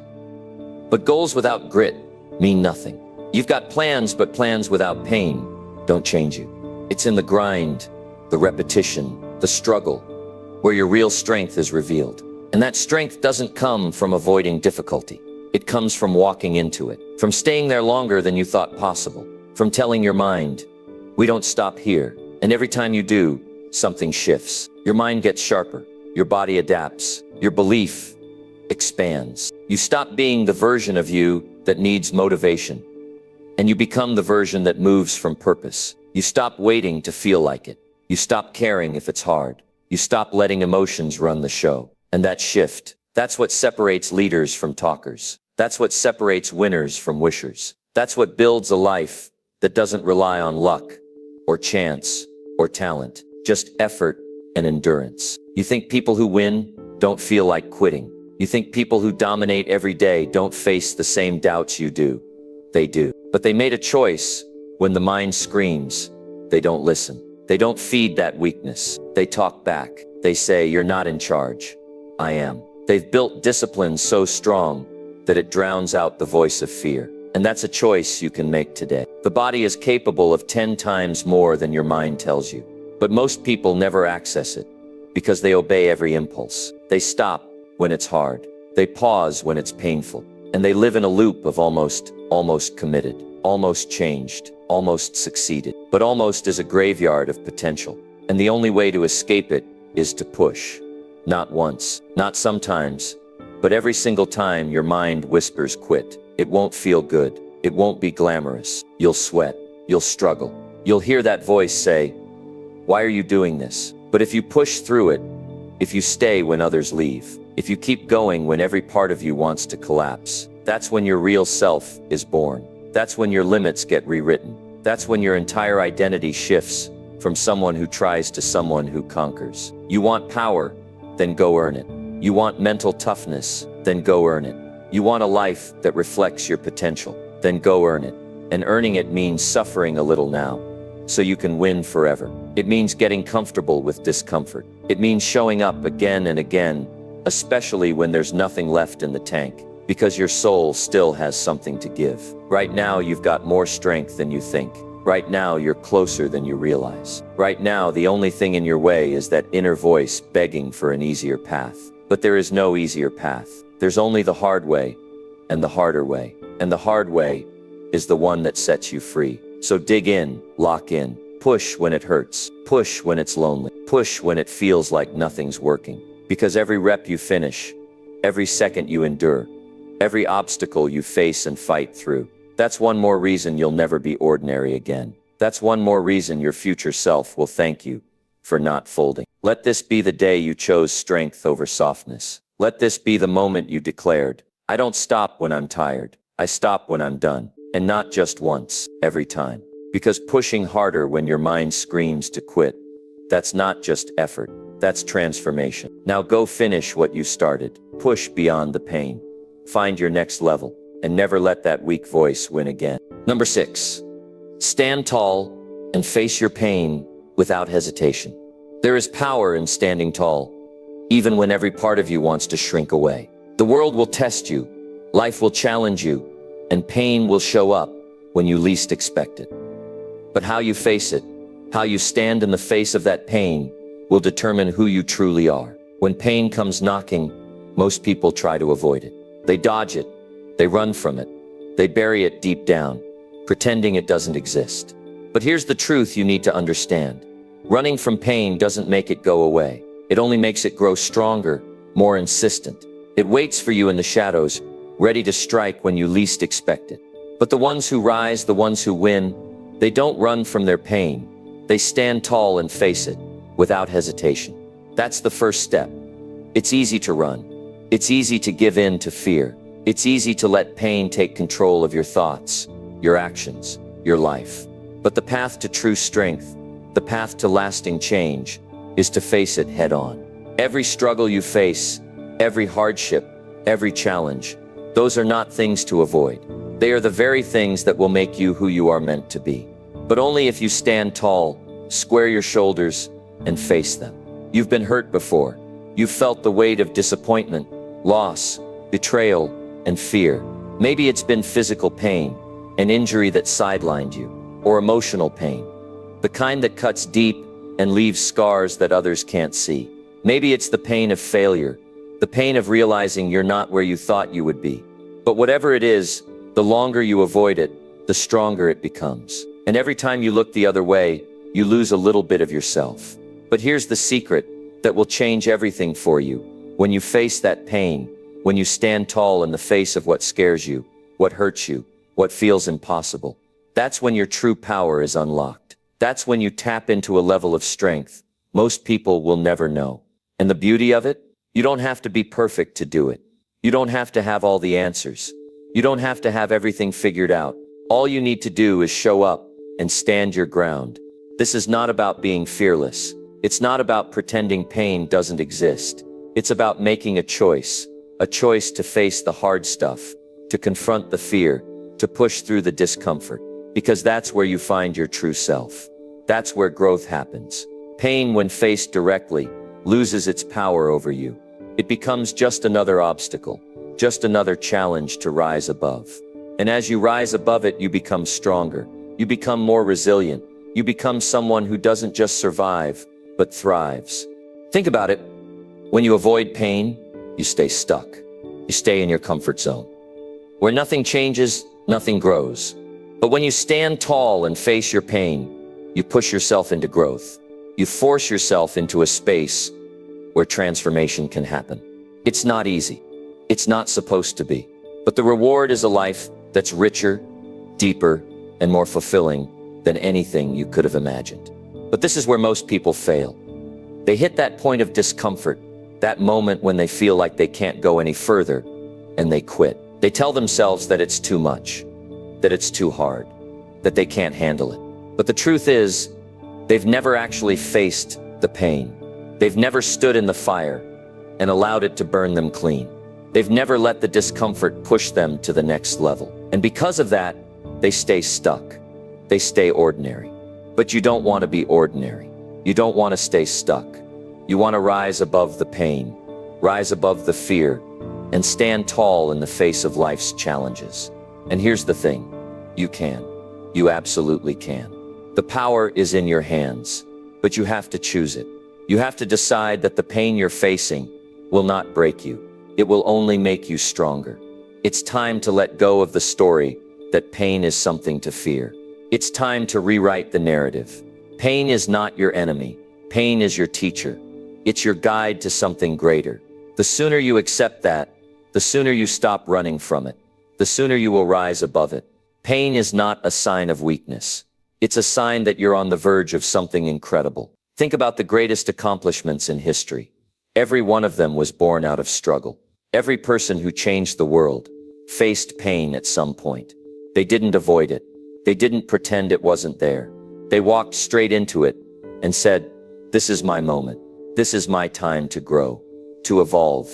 But goals without grit mean nothing. You've got plans, but plans without pain don't change you. It's in the grind, the repetition, the struggle, where your real strength is revealed. And that strength doesn't come from avoiding difficulty. It comes from walking into it, from staying there longer than you thought possible, from telling your mind, "We don't stop here." And every time you do, something shifts. Your mind gets sharper. Your body adapts. Your belief expands. You stop being the version of you that needs motivation, and you become the version that moves from purpose. You stop waiting to feel like it. You stop caring if it's hard. You stop letting emotions run the show. And that shift, that's what separates leaders from talkers. That's what separates winners from wishers. That's what builds a life that doesn't rely on luck or chance or talent, just effort and endurance. You think people who win don't feel like quitting. You think people who dominate every day don't face the same doubts you do. They do. But they made a choice. When the mind screams, they don't listen. They don't feed that weakness. They talk back. They say, "You're not in charge. I am." They've built discipline so strong that it drowns out the voice of fear. And that's a choice you can make today. The body is capable of 10 times more than your mind tells you. But most people never access it because they obey every impulse. They stop when it's hard. They pause when it's painful. And they live in a loop of almost committed, almost changed, almost succeeded. But almost is a graveyard of potential. And the only way to escape it is to push. Not once, not sometimes, but every single time your mind whispers quit. It won't feel good. It won't be glamorous. You'll sweat. You'll struggle. You'll hear that voice say, "Why are you doing this?" But if you push through it, if you stay when others leave, if you keep going when every part of you wants to collapse, that's when your real self is born. That's when your limits get rewritten. That's when your entire identity shifts from someone who tries to someone who conquers. You want power? Then go earn it. You want mental toughness? Then go earn it. You want a life that reflects your potential? Then go earn it. And earning it means suffering a little now, so you can win forever. It means getting comfortable with discomfort. It means showing up again and again, especially when there's nothing left in the tank, because your soul still has something to give. Right now, you've got more strength than you think. Right now, you're closer than you realize. Right now, the only thing in your way is that inner voice begging for an easier path. But there is no easier path. There's only the hard way and the harder way. And the hard way is the one that sets you free. So dig in, lock in, push when it hurts, push when it's lonely, push when it feels like nothing's working. Because every rep you finish, every second you endure, every obstacle you face and fight through, that's one more reason you'll never be ordinary again. That's one more reason your future self will thank you for not folding. Let this be the day you chose strength over softness. Let this be the moment you declared, "I don't stop when I'm tired. I stop when I'm done." And not just once, every time. Because pushing harder when your mind screams to quit, that's not just effort, that's transformation. Now go finish what you started. Push beyond the pain. Find your next level, and never let that weak voice win again. Number 6, stand tall and face your pain without hesitation. There is power in standing tall, even when every part of you wants to shrink away. The world will test you, life will challenge you, and pain will show up when you least expect it. But how you face it, how you stand in the face of that pain, will determine who you truly are. When pain comes knocking, most people try to avoid it. They dodge it, they run from it, they bury it deep down, pretending it doesn't exist. But here's the truth you need to understand. Running from pain doesn't make it go away. It only makes it grow stronger, more insistent. It waits for you in the shadows, ready to strike when you least expect it. But the ones who rise, the ones who win, they don't run from their pain. They stand tall and face it, without hesitation. That's the first step. It's easy to run. It's easy to give in to fear. It's easy to let pain take control of your thoughts, your actions, your life. But the path to true strength, the path to lasting change, is to face it head on. Every struggle you face, every hardship, every challenge, those are not things to avoid. They are the very things that will make you who you are meant to be. But only if you stand tall, square your shoulders, and face them. You've been hurt before. You've felt the weight of disappointment, loss, betrayal, and fear. Maybe it's been physical pain, an injury that sidelined you, or emotional pain, the kind that cuts deep and leaves scars that others can't see. Maybe it's the pain of failure, the pain of realizing you're not where you thought you would be. But whatever it is, the longer you avoid it, the stronger it becomes. And every time you look the other way, you lose a little bit of yourself. But here's the secret that will change everything for you. When you face that pain, when you stand tall in the face of what scares you, what hurts you, what feels impossible, that's when your true power is unlocked. That's when you tap into a level of strength most people will never know. And the beauty of it? You don't have to be perfect to do it. You don't have to have all the answers. You don't have to have everything figured out. All you need to do is show up and stand your ground. This is not about being fearless. It's not about pretending pain doesn't exist. It's about making a choice to face the hard stuff, to confront the fear, to push through the discomfort, because that's where you find your true self. That's where growth happens. Pain, when faced directly, loses its power over you. It becomes just another obstacle, just another challenge to rise above. And as you rise above it, you become stronger. You become more resilient. You become someone who doesn't just survive, but thrives. Think about it. When you avoid pain, you stay stuck. You stay in your comfort zone. Where nothing changes, nothing grows. But when you stand tall and face your pain, you push yourself into growth. You force yourself into a space where transformation can happen. It's not easy. It's not supposed to be. But the reward is a life that's richer, deeper, and more fulfilling than anything you could have imagined. But this is where most people fail. They hit that point of discomfort, that moment when they feel like they can't go any further, and they quit. They tell themselves that it's too much, that it's too hard, that they can't handle it. But the truth is, they've never actually faced the pain. They've never stood in the fire and allowed it to burn them clean. They've never let the discomfort push them to the next level. And because of that, they stay stuck. They stay ordinary. But you don't want to be ordinary. You don't want to stay stuck. You want to rise above the pain, rise above the fear, and stand tall in the face of life's challenges. And here's the thing, you can. You absolutely can. The power is in your hands, but you have to choose it. You have to decide that the pain you're facing will not break you. It will only make you stronger. It's time to let go of the story that pain is something to fear. It's time to rewrite the narrative. Pain is not your enemy. Pain is your teacher. It's your guide to something greater. The sooner you accept that, the sooner you stop running from it, the sooner you will rise above it. Pain is not a sign of weakness. It's a sign that you're on the verge of something incredible. Think about the greatest accomplishments in history. Every one of them was born out of struggle. Every person who changed the world faced pain at some point. They didn't avoid it. They didn't pretend it wasn't there. They walked straight into it and said, "This is my moment. This is my time to grow, to evolve,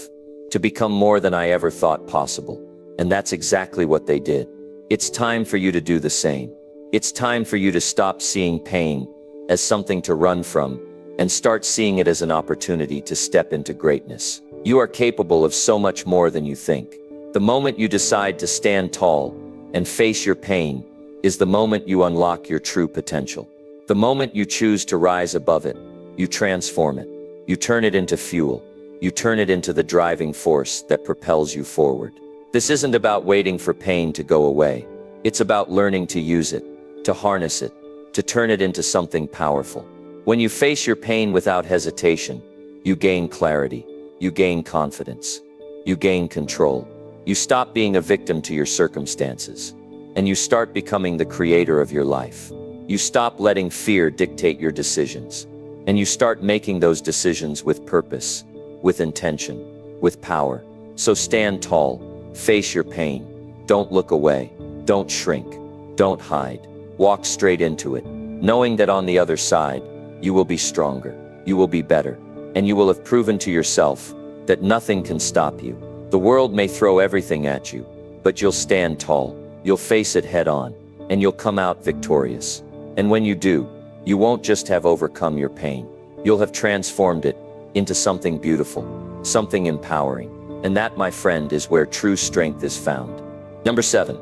to become more than I ever thought possible." And that's exactly what they did. It's time for you to do the same. It's time for you to stop seeing pain as something to run from and start seeing it as an opportunity to step into greatness. You are capable of so much more than you think. The moment you decide to stand tall and face your pain is the moment you unlock your true potential. The moment you choose to rise above it, you transform it. You turn it into fuel. You turn it into the driving force that propels you forward. This isn't about waiting for pain to go away. It's about learning to use it, to harness it, to turn it into something powerful. When you face your pain without hesitation, you gain clarity, you gain confidence, you gain control. You stop being a victim to your circumstances, and you start becoming the creator of your life. You stop letting fear dictate your decisions, and you start making those decisions with purpose, with intention, with power. So stand tall, face your pain, don't look away, don't shrink, don't hide. Walk straight into it, knowing that on the other side, you will be stronger, you will be better, and you will have proven to yourself that nothing can stop you. The world may throw everything at you, but you'll stand tall, you'll face it head on, and you'll come out victorious. And when you do, you won't just have overcome your pain, you'll have transformed it into something beautiful, something empowering. And that, my friend, is where true strength is found. Number 7,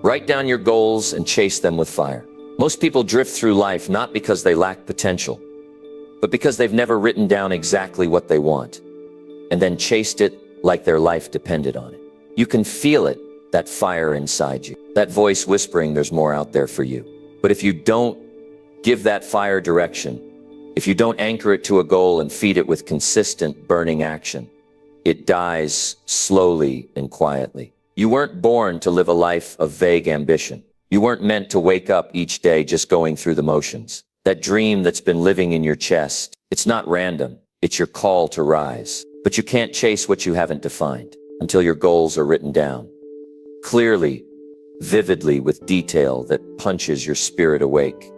write down your goals and chase them with fire. Most people drift through life not because they lack potential, but because they've never written down exactly what they want, and then chased it like their life depended on it. You can feel it, that fire inside you, that voice whispering there's more out there for you. But if you don't give that fire direction, if you don't anchor it to a goal and feed it with consistent, burning action, it dies slowly and quietly. You weren't born to live a life of vague ambition. You weren't meant to wake up each day just going through the motions. That dream that's been living in your chest, it's not random. It's your call to rise. But you can't chase what you haven't defined until your goals are written down. Clearly, vividly, with detail that punches your spirit awake.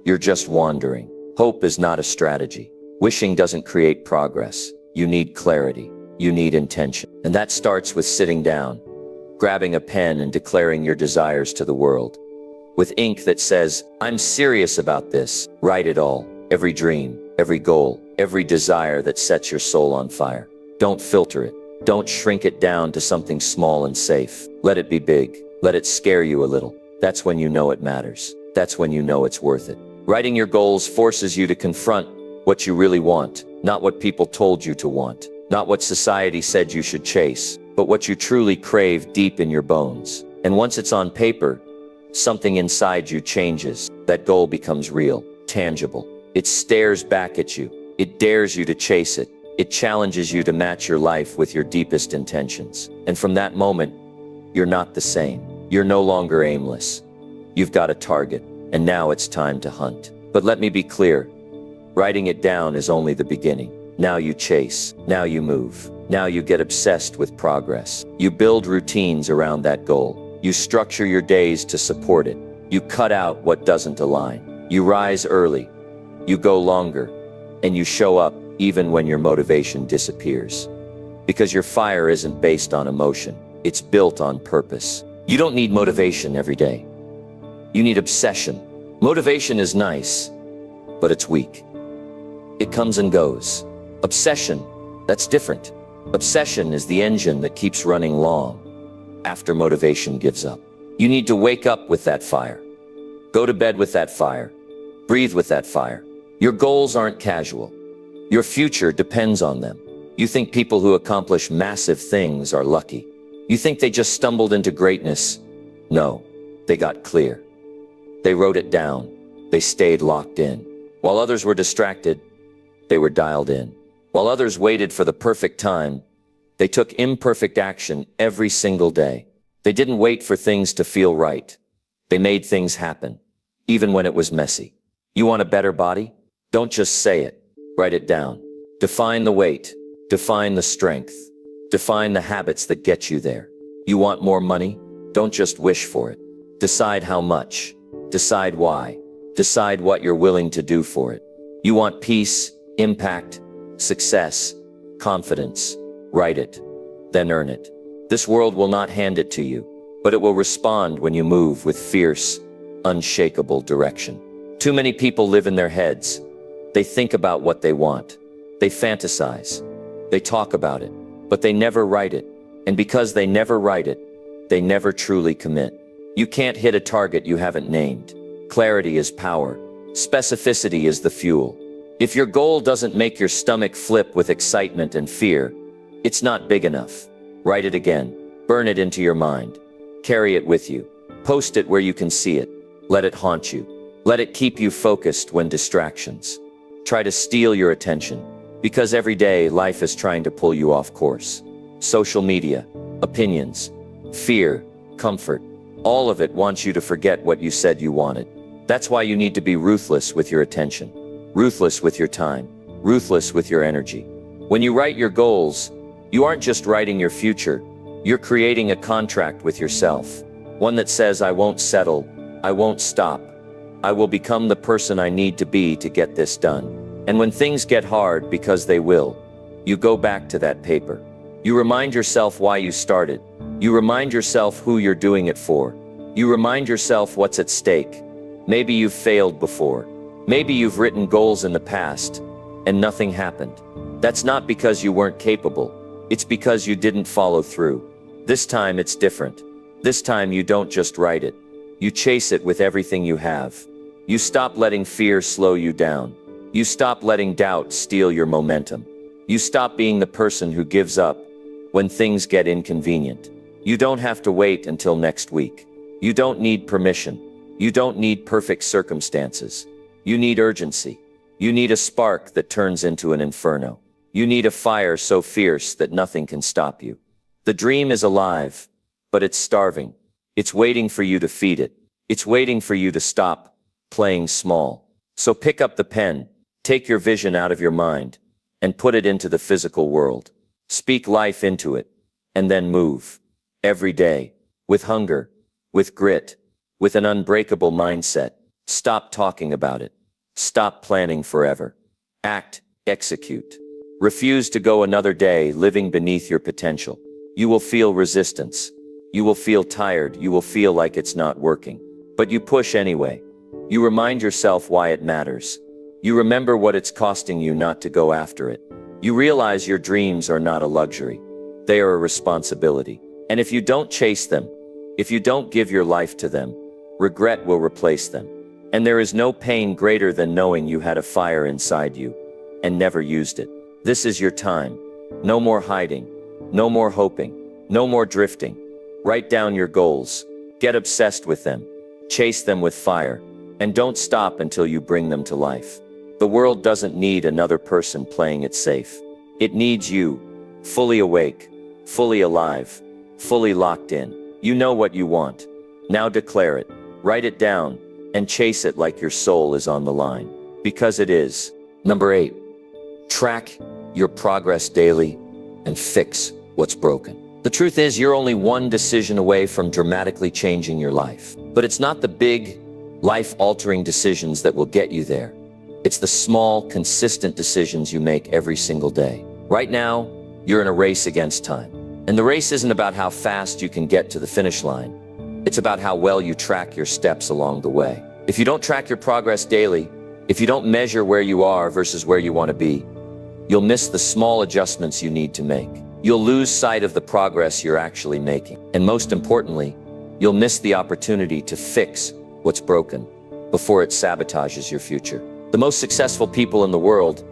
You're just wandering. Hope is not a strategy. Wishing doesn't create progress. You need clarity. You need intention. And that starts with sitting down, grabbing a pen and declaring your desires to the world. With ink that says, "I'm serious about this." Write it all. Every dream, every goal, every desire that sets your soul on fire. Don't filter it. Don't shrink it down to something small and safe. Let it be big. Let it scare you a little. That's when you know it matters. That's when you know it's worth it. Writing your goals forces you to confront what you really want, not what people told you to want, not what society said you should chase, but what you truly crave deep in your bones. And once it's on paper, something inside you changes. That goal becomes real, tangible. It stares back at you. It dares you to chase it. It challenges you to match your life with your deepest intentions. And from that moment, you're not the same. You're no longer aimless. You've got a target, and now it's time to hunt. But let me be clear, writing it down is only the beginning. Now you chase, now you move, now you get obsessed with progress. You build routines around that goal. You structure your days to support it. You cut out what doesn't align. You rise early, you go longer, and you show up even when your motivation disappears. Because your fire isn't based on emotion, it's built on purpose. You don't need motivation every day. You need obsession. Motivation is nice, but it's weak. It comes and goes. Obsession, that's different. Obsession is the engine that keeps running long after motivation gives up. You need to wake up with that fire. Go to bed with that fire. Breathe with that fire. Your goals aren't casual. Your future depends on them. You think people who accomplish massive things are lucky. You think they just stumbled into greatness. No, they got clear. They wrote it down. They stayed locked in. While others were distracted, they were dialed in. While others waited for the perfect time, they took imperfect action every single day. They didn't wait for things to feel right. They made things happen, even when it was messy. You want a better body? Don't just say it. Write it down. Define the weight. Define the strength. Define the habits that get you there. You want more money? Don't just wish for it. Decide how much. Decide why. Decide what you're willing to do for it. You want peace, impact, success, confidence. Write it, then earn it. This world will not hand it to you, but it will respond when you move with fierce, unshakable direction. Too many people live in their heads. They think about what they want. They fantasize. They talk about it, but they never write it. And because they never write it, they never truly commit. You can't hit a target you haven't named. Clarity is power. Specificity is the fuel. If your goal doesn't make your stomach flip with excitement and fear, it's not big enough. Write it again. Burn it into your mind. Carry it with you. Post it where you can see it. Let it haunt you. Let it keep you focused when distractions try to steal your attention. Because every day, life is trying to pull you off course. Social media, opinions, fear, comfort, all of it wants you to forget what you said you wanted. That's why you need to be ruthless with your attention, ruthless with your time, ruthless with your energy. When you write your goals, you aren't just writing your future, you're creating a contract with yourself. One that says, I won't settle, I won't stop, I will become the person I need to be to get this done. And when things get hard, because they will, you go back to that paper. You remind yourself why you started. You remind yourself who you're doing it for. You remind yourself what's at stake. Maybe you've failed before. Maybe you've written goals in the past, and nothing happened. That's not because you weren't capable. It's because you didn't follow through. This time it's different. This time you don't just write it. You chase it with everything you have. You stop letting fear slow you down. You stop letting doubt steal your momentum. You stop being the person who gives up when things get inconvenient. You don't have to wait until next week. You don't need permission. You don't need perfect circumstances. You need urgency. You need a spark that turns into an inferno. You need a fire so fierce that nothing can stop you. The dream is alive, but it's starving. It's waiting for you to feed it. It's waiting for you to stop playing small. So pick up the pen, take your vision out of your mind, and put it into the physical world. Speak life into it, and then move. Every day, with hunger, with grit, with an unbreakable mindset. Stop talking about it. Stop planning forever. Act, execute. Refuse to go another day living beneath your potential. You will feel resistance. You will feel tired. You will feel like it's not working. But you push anyway. You remind yourself why it matters. You remember what it's costing you not to go after it. You realize your dreams are not a luxury. They are a responsibility. And if you don't chase them, if you don't give your life to them, regret will replace them. And there is no pain greater than knowing you had a fire inside you and never used it. This is your time. No more hiding. No more hoping. No more drifting. Write down your goals. Get obsessed with them. chase them with fire, and don't stop until you bring them to life. The world doesn't need another person playing it safe. It needs you, fully awake, fully alive, fully locked in. You know what you want. Now declare it, write it down, and chase it like your soul is on the line. Because it is. Number 8, track your progress daily and fix what's broken. The truth is, you're only one decision away from dramatically changing your life. But it's not the big, life-altering decisions that will get you there. It's the small, consistent decisions you make every single day. Right now, you're in a race against time. And the race isn't about how fast you can get to the finish line. It's about how well you track your steps along the way. If you don't track your progress daily, if you don't measure where you are versus where you want to be, you'll miss the small adjustments you need to make. You'll lose sight of the progress you're actually making. And most importantly, you'll miss the opportunity to fix what's broken before it sabotages your future. The most successful people in the world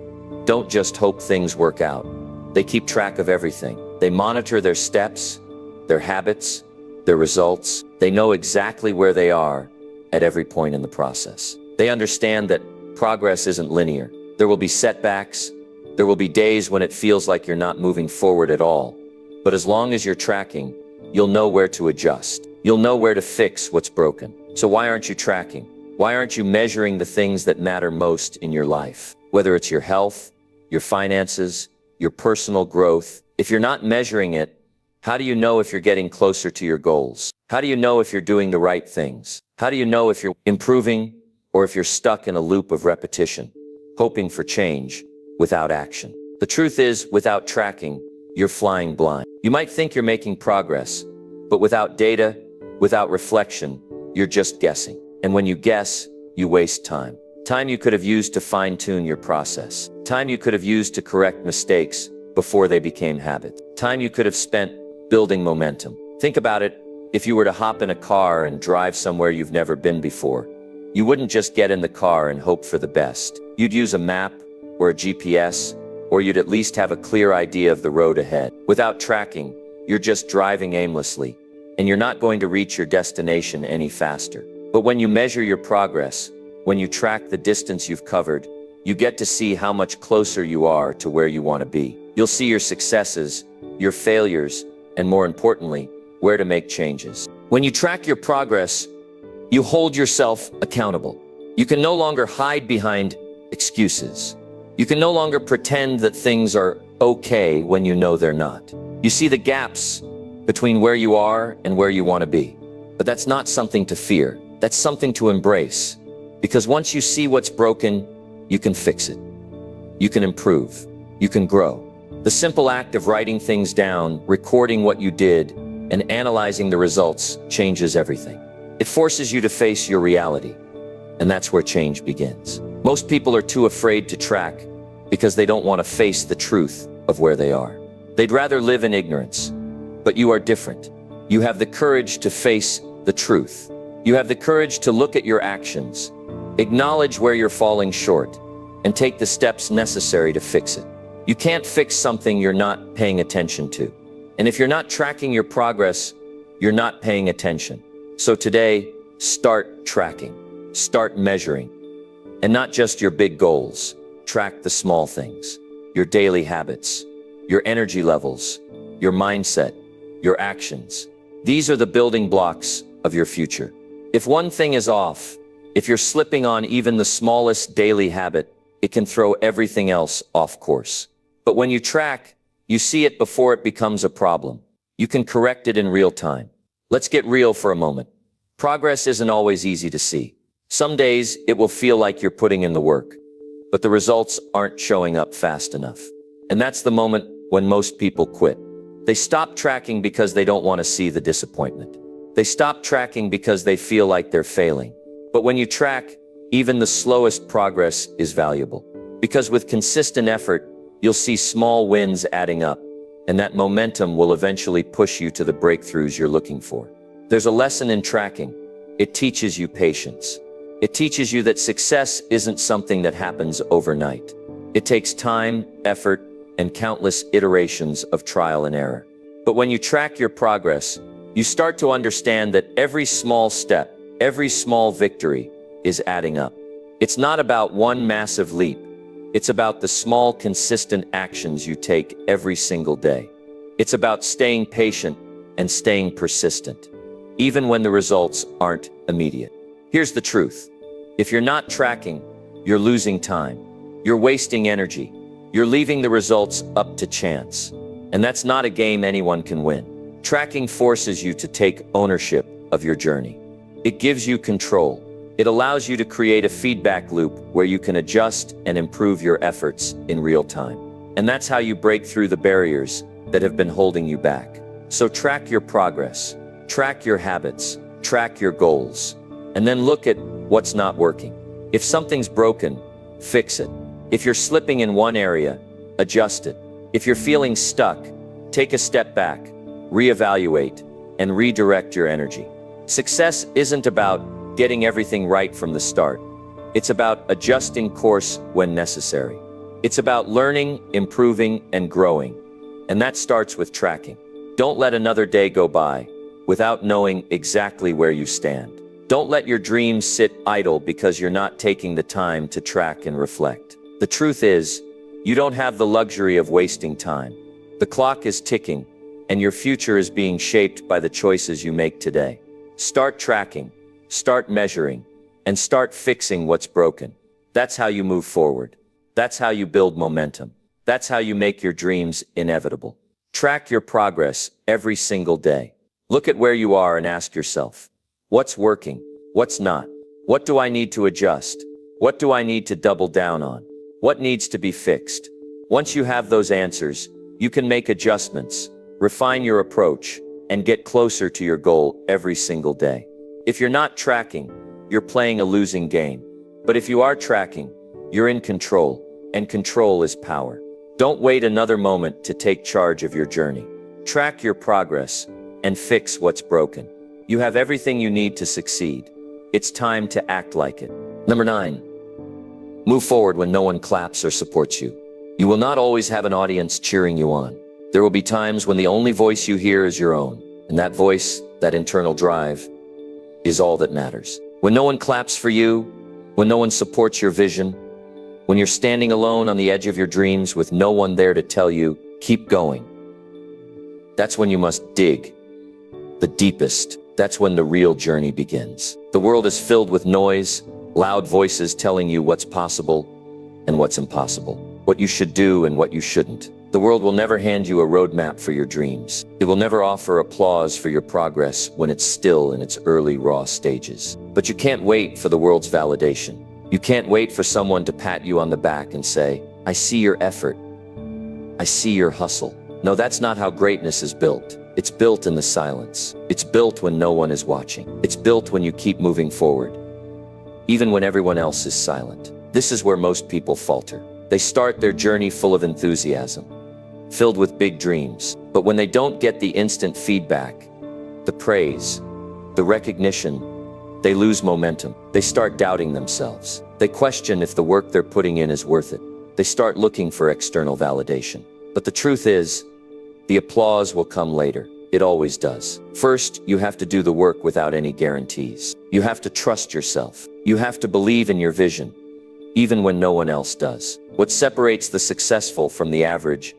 don't just hope things work out. They keep track of everything. They monitor their steps, their habits, their results. They know exactly where they are at every point in the process. They understand that progress isn't linear. There will be setbacks. There will be days when it feels like you're not moving forward at all. But as long as you're tracking, you'll know where to adjust. You'll know where to fix what's broken. So why aren't you tracking? Why aren't you measuring the things that matter most in your life? Whether it's your health, your finances, your personal growth. If you're not measuring it, how do you know if you're getting closer to your goals? How do you know if you're doing the right things? How do you know if you're improving or if you're stuck in a loop of repetition, hoping for change without action? The truth is, without tracking, you're flying blind. You might think you're making progress, but without data, without reflection, you're just guessing. And when you guess, you waste time. Time you could have used to fine-tune your process. Time you could have used to correct mistakes before they became habits. Time you could have spent building momentum. Think about it. If you were to hop in a car and drive somewhere you've never been before, you wouldn't just get in the car and hope for the best. You'd use a map or a GPS, or you'd at least have a clear idea of the road ahead. Without tracking, you're just driving aimlessly, and you're not going to reach your destination any faster. But when you measure your progress, when you track the distance you've covered, you get to see how much closer you are to where you want to be. You'll see your successes, your failures, and more importantly, where to make changes. When you track your progress, you hold yourself accountable. You can no longer hide behind excuses. You can no longer pretend that things are okay when you know they're not. You see the gaps between where you are and where you want to be. But that's not something to fear. That's something to embrace. Because once you see what's broken, you can fix it. You can improve. You can grow. The simple act of writing things down, recording what you did, and analyzing the results changes everything. It forces you to face your reality. And that's where change begins. Most people are too afraid to track because they don't want to face the truth of where they are. They'd rather live in ignorance. But you are different. You have the courage to face the truth. You have the courage to look at your actions, acknowledge where you're falling short, and take the steps necessary to fix it. You can't fix something you're not paying attention to. And if you're not tracking your progress, you're not paying attention. So today, start tracking, start measuring. And not just your big goals. Track the small things, your daily habits, your energy levels, your mindset, your actions. These are the building blocks of your future. If one thing is off, if you're slipping on even the smallest daily habit, it can throw everything else off course. But when you track, you see it before it becomes a problem. You can correct it in real time. Let's get real for a moment. Progress isn't always easy to see. Some days it will feel like you're putting in the work, but the results aren't showing up fast enough. And that's the moment when most people quit. They stop tracking because they don't want to see the disappointment. They stop tracking because they feel like they're failing. But when you track, even the slowest progress is valuable. Because with consistent effort, you'll see small wins adding up, and that momentum will eventually push you to the breakthroughs you're looking for. There's a lesson in tracking. It teaches you patience. It teaches you that success isn't something that happens overnight. It takes time, effort, and countless iterations of trial and error. But when you track your progress, you start to understand that every small step, Every small victory is adding up. It's not about one massive leap. It's about the small, consistent actions you take every single day. It's about staying patient and staying persistent, even when the results aren't immediate. Here's the truth. If you're not tracking, you're losing time. You're wasting energy. You're leaving the results up to chance. And that's not a game anyone can win. Tracking forces you to take ownership of your journey. It gives you control. It allows you to create a feedback loop where you can adjust and improve your efforts in real time. And that's how you break through the barriers that have been holding you back. So track your progress, track your habits, track your goals, and then look at what's not working. If something's broken, fix it. If you're slipping in one area, adjust it. If you're feeling stuck, take a step back, reevaluate, and redirect your energy. Success isn't about getting everything right from the start. It's about adjusting course when necessary. It's about learning, improving, and growing. And that starts with tracking. Don't let another day go by without knowing exactly where you stand. Don't let your dreams sit idle because you're not taking the time to track and reflect. The truth is, you don't have the luxury of wasting time. The clock is ticking, and your future is being shaped by the choices you make today. Start tracking, start measuring, and start fixing what's broken. That's how you move forward. That's how you build momentum. That's how you make your dreams inevitable. Track your progress every single day. Look at where you are and ask yourself, what's working? What's not? What do I need to adjust? What do I need to double down on? What needs to be fixed? Once you have those answers, you can make adjustments, refine your approach, and get closer to your goal every single day. If you're not tracking, you're playing a losing game. But if you are tracking, you're in control, and control is power. Don't wait another moment to take charge of your journey. Track your progress and fix what's broken. You have everything you need to succeed. It's time to act like it. Number 9. Move forward when no one claps or supports you. You will not always have an audience cheering you on. There will be times when the only voice you hear is your own. And that voice, that internal drive, is all that matters. When no one claps for you, when no one supports your vision, when you're standing alone on the edge of your dreams with no one there to tell you, keep going. That's when you must dig the deepest. That's when the real journey begins. The world is filled with noise, loud voices telling you what's possible and what's impossible, what you should do and what you shouldn't. The world will never hand you a roadmap for your dreams. It will never offer applause for your progress when it's still in its early, raw stages. But you can't wait for the world's validation. You can't wait for someone to pat you on the back and say, I see your effort. I see your hustle. No, that's not how greatness is built. It's built in the silence. It's built when no one is watching. It's built when you keep moving forward, even when everyone else is silent. This is where most people falter. They start their journey full of enthusiasm, filled with big dreams. But when they don't get the instant feedback, the praise, the recognition, they lose momentum. They start doubting themselves. They question if the work they're putting in is worth it. They start looking for external validation. But the truth is, the applause will come later. It always does. First, you have to do the work without any guarantees. You have to trust yourself. You have to believe in your vision, even when no one else does. What separates the successful from the average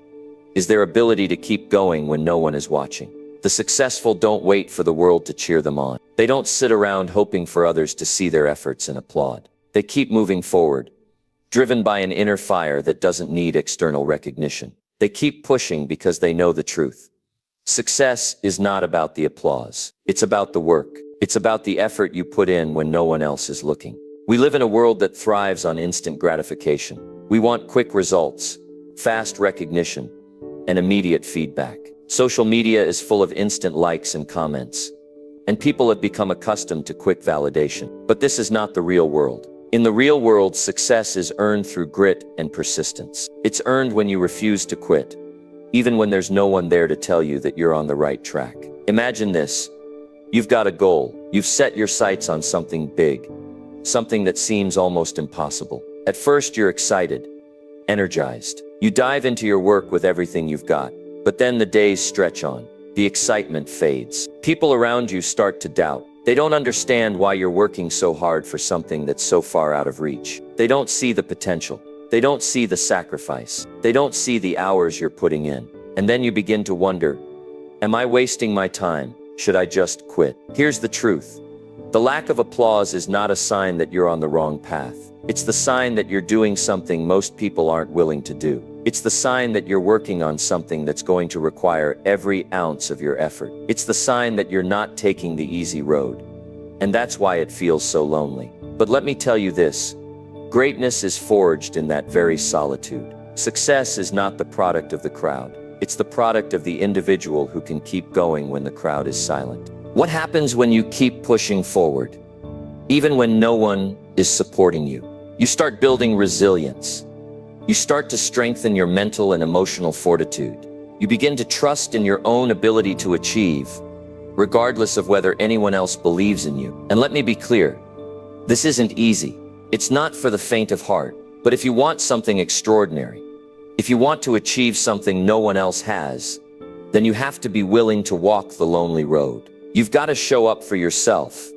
is their ability to keep going when no one is watching. The successful don't wait for the world to cheer them on. They don't sit around hoping for others to see their efforts and applaud. They keep moving forward, driven by an inner fire that doesn't need external recognition. They keep pushing because they know the truth. Success is not about the applause. It's about the work. It's about the effort you put in when no one else is looking. We live in a world that thrives on instant gratification. We want quick results, fast recognition, and immediate feedback. Social media is full of instant likes and comments, and people have become accustomed to quick validation. But this is not the real world. In the real world, success is earned through grit and persistence. It's earned when you refuse to quit, even when there's no one there to tell you that you're on the right track. Imagine this. You've got a goal. You've set your sights on something big, something that seems almost impossible. At first, you're excited, energized. You dive into your work with everything you've got. But then the days stretch on. The excitement fades. People around you start to doubt. They don't understand why you're working so hard for something that's so far out of reach. They don't see the potential. They don't see the sacrifice. They don't see the hours you're putting in. And then you begin to wonder, am I wasting my time? Should I just quit? Here's the truth. The lack of applause is not a sign that you're on the wrong path. It's the sign that you're doing something most people aren't willing to do. It's the sign that you're working on something that's going to require every ounce of your effort. It's the sign that you're not taking the easy road. And that's why it feels so lonely. But let me tell you this, greatness is forged in that very solitude. Success is not the product of the crowd. It's the product of the individual who can keep going when the crowd is silent. What happens when you keep pushing forward, even when no one is supporting you? You start building resilience. You start to strengthen your mental and emotional fortitude. You begin to trust in your own ability to achieve, regardless of whether anyone else believes in you. And let me be clear, this isn't easy. It's not for the faint of heart. But if you want something extraordinary, if you want to achieve something no one else has, then you have to be willing to walk the lonely road. You've got to show up for yourself,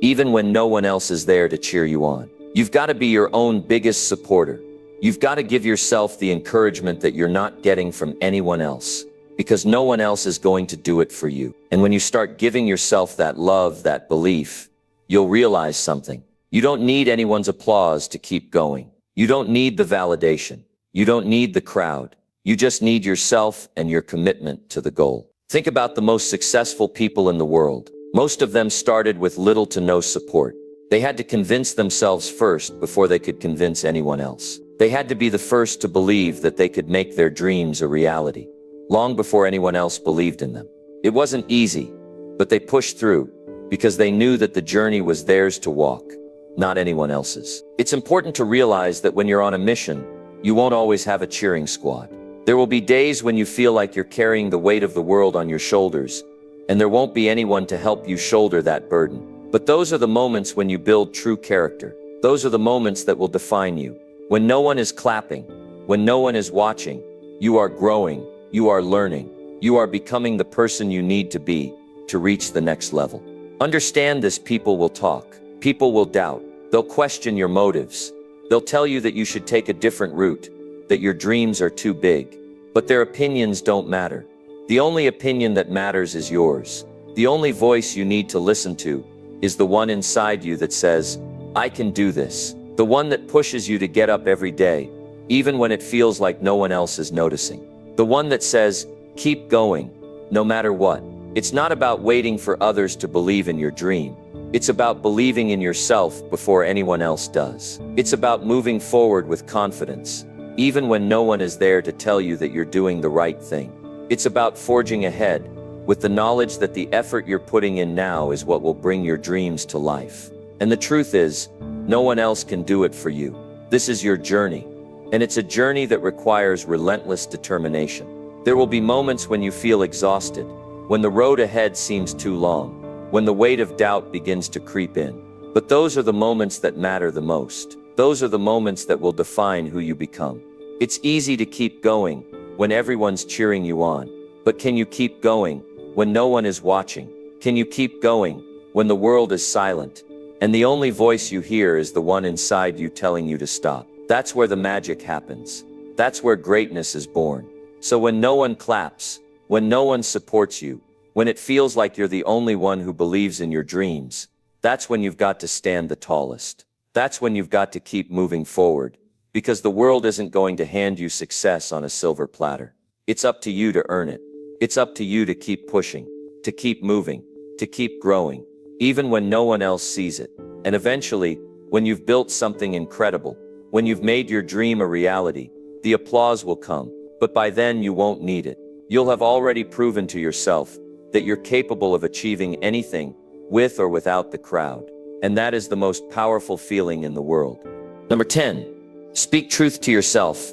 even when no one else is there to cheer you on. You've got to be your own biggest supporter. You've got to give yourself the encouragement that you're not getting from anyone else, because no one else is going to do it for you. And when you start giving yourself that love, that belief, you'll realize something. You don't need anyone's applause to keep going. You don't need the validation. You don't need the crowd. You just need yourself and your commitment to the goal. Think about the most successful people in the world. Most of them started with little to no support. They had to convince themselves first before they could convince anyone else. They had to be the first to believe that they could make their dreams a reality, long before anyone else believed in them. It wasn't easy, but they pushed through because they knew that the journey was theirs to walk, not anyone else's. It's important to realize that when you're on a mission, you won't always have a cheering squad. There will be days when you feel like you're carrying the weight of the world on your shoulders, and there won't be anyone to help you shoulder that burden. But those are the moments when you build true character. Those are the moments that will define you. When no one is clapping, when no one is watching, you are growing, you are learning, you are becoming the person you need to be to reach the next level. Understand this: people will talk, people will doubt, they'll question your motives. They'll tell you that you should take a different route, that your dreams are too big. But their opinions don't matter. The only opinion that matters is yours. The only voice you need to listen to is the one inside you that says, I can do this. The one that pushes you to get up every day, even when it feels like no one else is noticing. The one that says, keep going, no matter what. It's not about waiting for others to believe in your dream. It's about believing in yourself before anyone else does. It's about moving forward with confidence, even when no one is there to tell you that you're doing the right thing. It's about forging ahead with the knowledge that the effort you're putting in now is what will bring your dreams to life. And the truth is, no one else can do it for you. This is your journey, and it's a journey that requires relentless determination. There will be moments when you feel exhausted, when the road ahead seems too long, when the weight of doubt begins to creep in. But those are the moments that matter the most. Those are the moments that will define who you become. It's easy to keep going when everyone's cheering you on. But can you keep going when no one is watching? Can you keep going when the world is silent and the only voice you hear is the one inside you telling you to stop? That's where the magic happens. That's where greatness is born. So when no one claps, when no one supports you, when it feels like you're the only one who believes in your dreams, that's when you've got to stand the tallest. That's when you've got to keep moving forward, because the world isn't going to hand you success on a silver platter. It's up to you to earn it. It's up to you to keep pushing, to keep moving, to keep growing, even when no one else sees it. And eventually, when you've built something incredible, when you've made your dream a reality, the applause will come. But by then you won't need it. You'll have already proven to yourself that you're capable of achieving anything, with or without the crowd. And that is the most powerful feeling in the world. Number 10, speak truth to yourself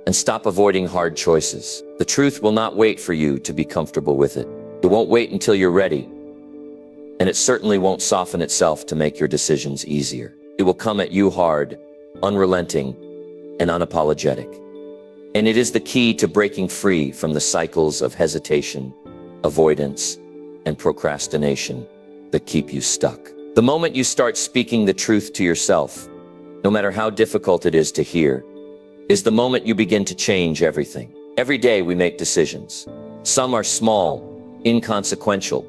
and stop avoiding hard choices. The truth will not wait for you to be comfortable with it. It won't wait until you're ready. And it certainly won't soften itself to make your decisions easier. It will come at you hard, unrelenting, and unapologetic. And it is the key to breaking free from the cycles of hesitation, avoidance, and procrastination that keep you stuck. The moment you start speaking the truth to yourself, no matter how difficult it is to hear, is the moment you begin to change everything. Every day we make decisions. Some are small, inconsequential.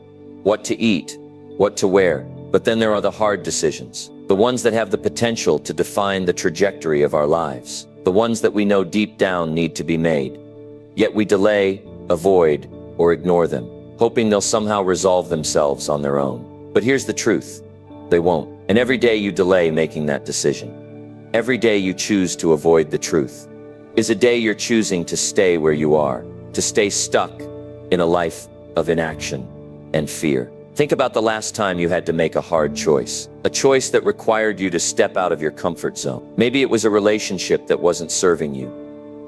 What to eat, what to wear. But then there are the hard decisions. The ones that have the potential to define the trajectory of our lives. The ones that we know deep down need to be made. Yet we delay, avoid, or ignore them, hoping they'll somehow resolve themselves on their own. But here's the truth. They won't. And every day you delay making that decision, every day you choose to avoid the truth, is a day you're choosing to stay where you are, to stay stuck in a life of inaction and fear. Think about the last time you had to make a hard choice, a choice that required you to step out of your comfort zone. Maybe it was a relationship that wasn't serving you,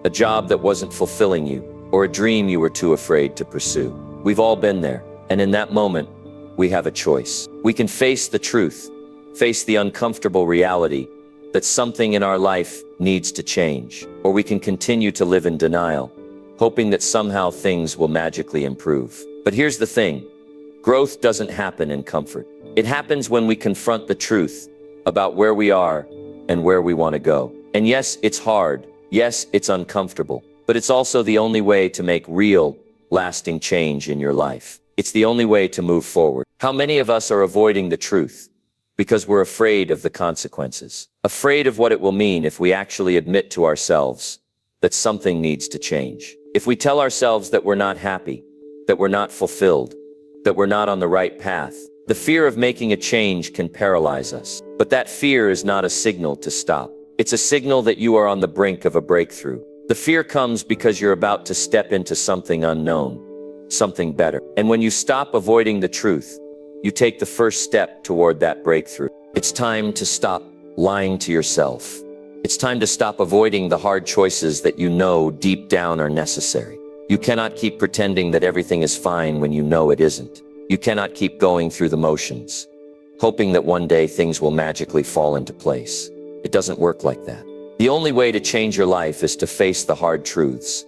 a job that wasn't fulfilling you, or a dream you were too afraid to pursue. We've all been there, and in that moment, we have a choice. We can face the truth, face the uncomfortable reality that something in our life needs to change, or we can continue to live in denial, hoping that somehow things will magically improve. But here's the thing. Growth doesn't happen in comfort. It happens when we confront the truth about where we are and where we want to go. And yes, it's hard. Yes, it's uncomfortable. But it's also the only way to make real, lasting change in your life. It's the only way to move forward. How many of us are avoiding the truth because we're afraid of the consequences? Afraid of what it will mean if we actually admit to ourselves that something needs to change. If we tell ourselves that we're not happy, that we're not fulfilled, that we're not on the right path, the fear of making a change can paralyze us. But that fear is not a signal to stop. It's a signal that you are on the brink of a breakthrough. The fear comes because you're about to step into something unknown, something better. And when you stop avoiding the truth, you take the first step toward that breakthrough. It's time to stop lying to yourself. It's time to stop avoiding the hard choices that you know deep down are necessary. You cannot keep pretending that everything is fine when you know it isn't. You cannot keep going through the motions, hoping that one day things will magically fall into place. It doesn't work like that. The only way to change your life is to face the hard truths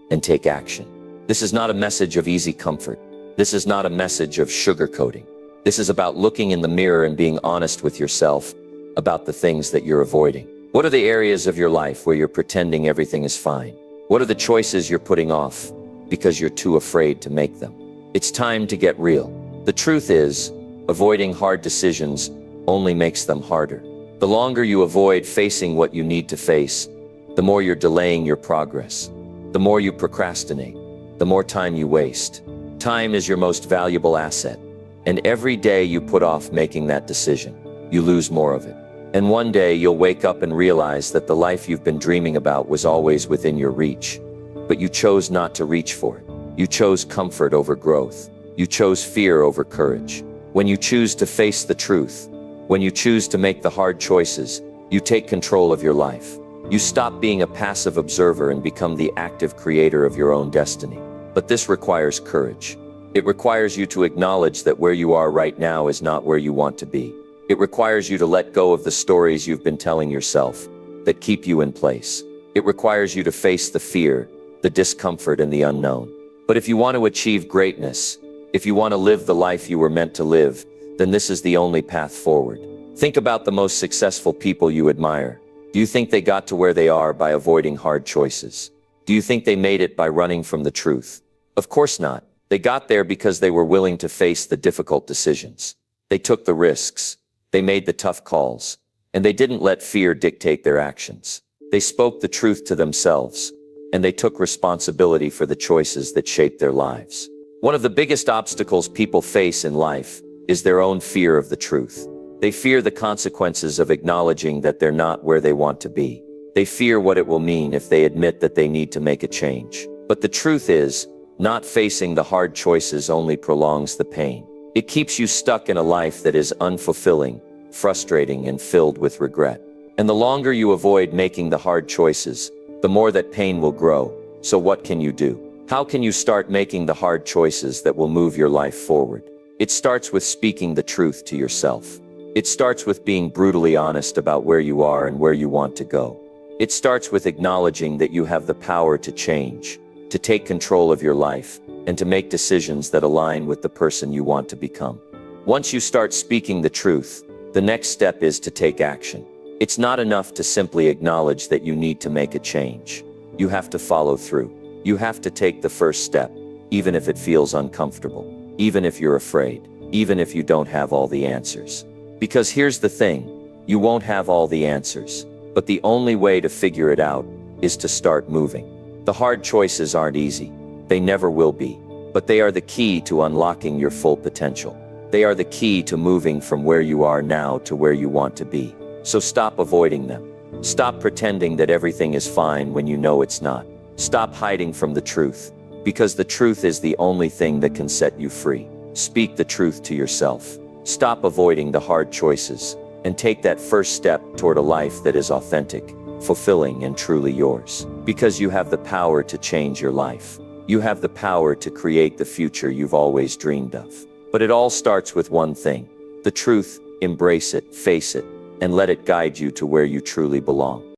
and take action. This is not a message of easy comfort. This is not a message of sugarcoating. This is about looking in the mirror and being honest with yourself about the things that you're avoiding. What are the areas of your life where you're pretending everything is fine? What are the choices you're putting off because you're too afraid to make them? It's time to get real. The truth is, avoiding hard decisions only makes them harder. The longer you avoid facing what you need to face, the more you're delaying your progress. The more you procrastinate, the more time you waste. Time is your most valuable asset, and every day you put off making that decision, you lose more of it. And one day you'll wake up and realize that the life you've been dreaming about was always within your reach. But you chose not to reach for it. You chose comfort over growth. You chose fear over courage. When you choose to face the truth, when you choose to make the hard choices, you take control of your life. You stop being a passive observer and become the active creator of your own destiny. But this requires courage. It requires you to acknowledge that where you are right now is not where you want to be. It requires you to let go of the stories you've been telling yourself that keep you in place. It requires you to face the fear, the discomfort, and the unknown. But if you want to achieve greatness, if you want to live the life you were meant to live, then this is the only path forward. Think about the most successful people you admire. Do you think they got to where they are by avoiding hard choices? Do you think they made it by running from the truth? Of course not. They got there because they were willing to face the difficult decisions. They took the risks. They made the tough calls. And they didn't let fear dictate their actions. They spoke the truth to themselves, and they took responsibility for the choices that shaped their lives. One of the biggest obstacles people face in life is their own fear of the truth. They fear the consequences of acknowledging that they're not where they want to be. They fear what it will mean if they admit that they need to make a change. But the truth is, not facing the hard choices only prolongs the pain. It keeps you stuck in a life that is unfulfilling, frustrating, and filled with regret. And the longer you avoid making the hard choices, the more that pain will grow. So what can you do? How can you start making the hard choices that will move your life forward? It starts with speaking the truth to yourself. It starts with being brutally honest about where you are and where you want to go. It starts with acknowledging that you have the power to change, to take control of your life, and to make decisions that align with the person you want to become. Once you start speaking the truth, the next step is to take action. It's not enough to simply acknowledge that you need to make a change. You have to follow through. You have to take the first step, even if it feels uncomfortable, even if you're afraid, even if you don't have all the answers. Because here's the thing, you won't have all the answers, but the only way to figure it out is to start moving. The hard choices aren't easy. They never will be, but they are the key to unlocking your full potential. They are the key to moving from where you are now to where you want to be. So stop avoiding them. Stop pretending that everything is fine when you know it's not. Stop hiding from the truth, because the truth is the only thing that can set you free. Speak the truth to yourself. Stop avoiding the hard choices, and take that first step toward a life that is authentic, fulfilling, and truly yours. Because you have the power to change your life. You have the power to create the future you've always dreamed of. But it all starts with one thing: the truth. Embrace it, face it, and let it guide you to where you truly belong.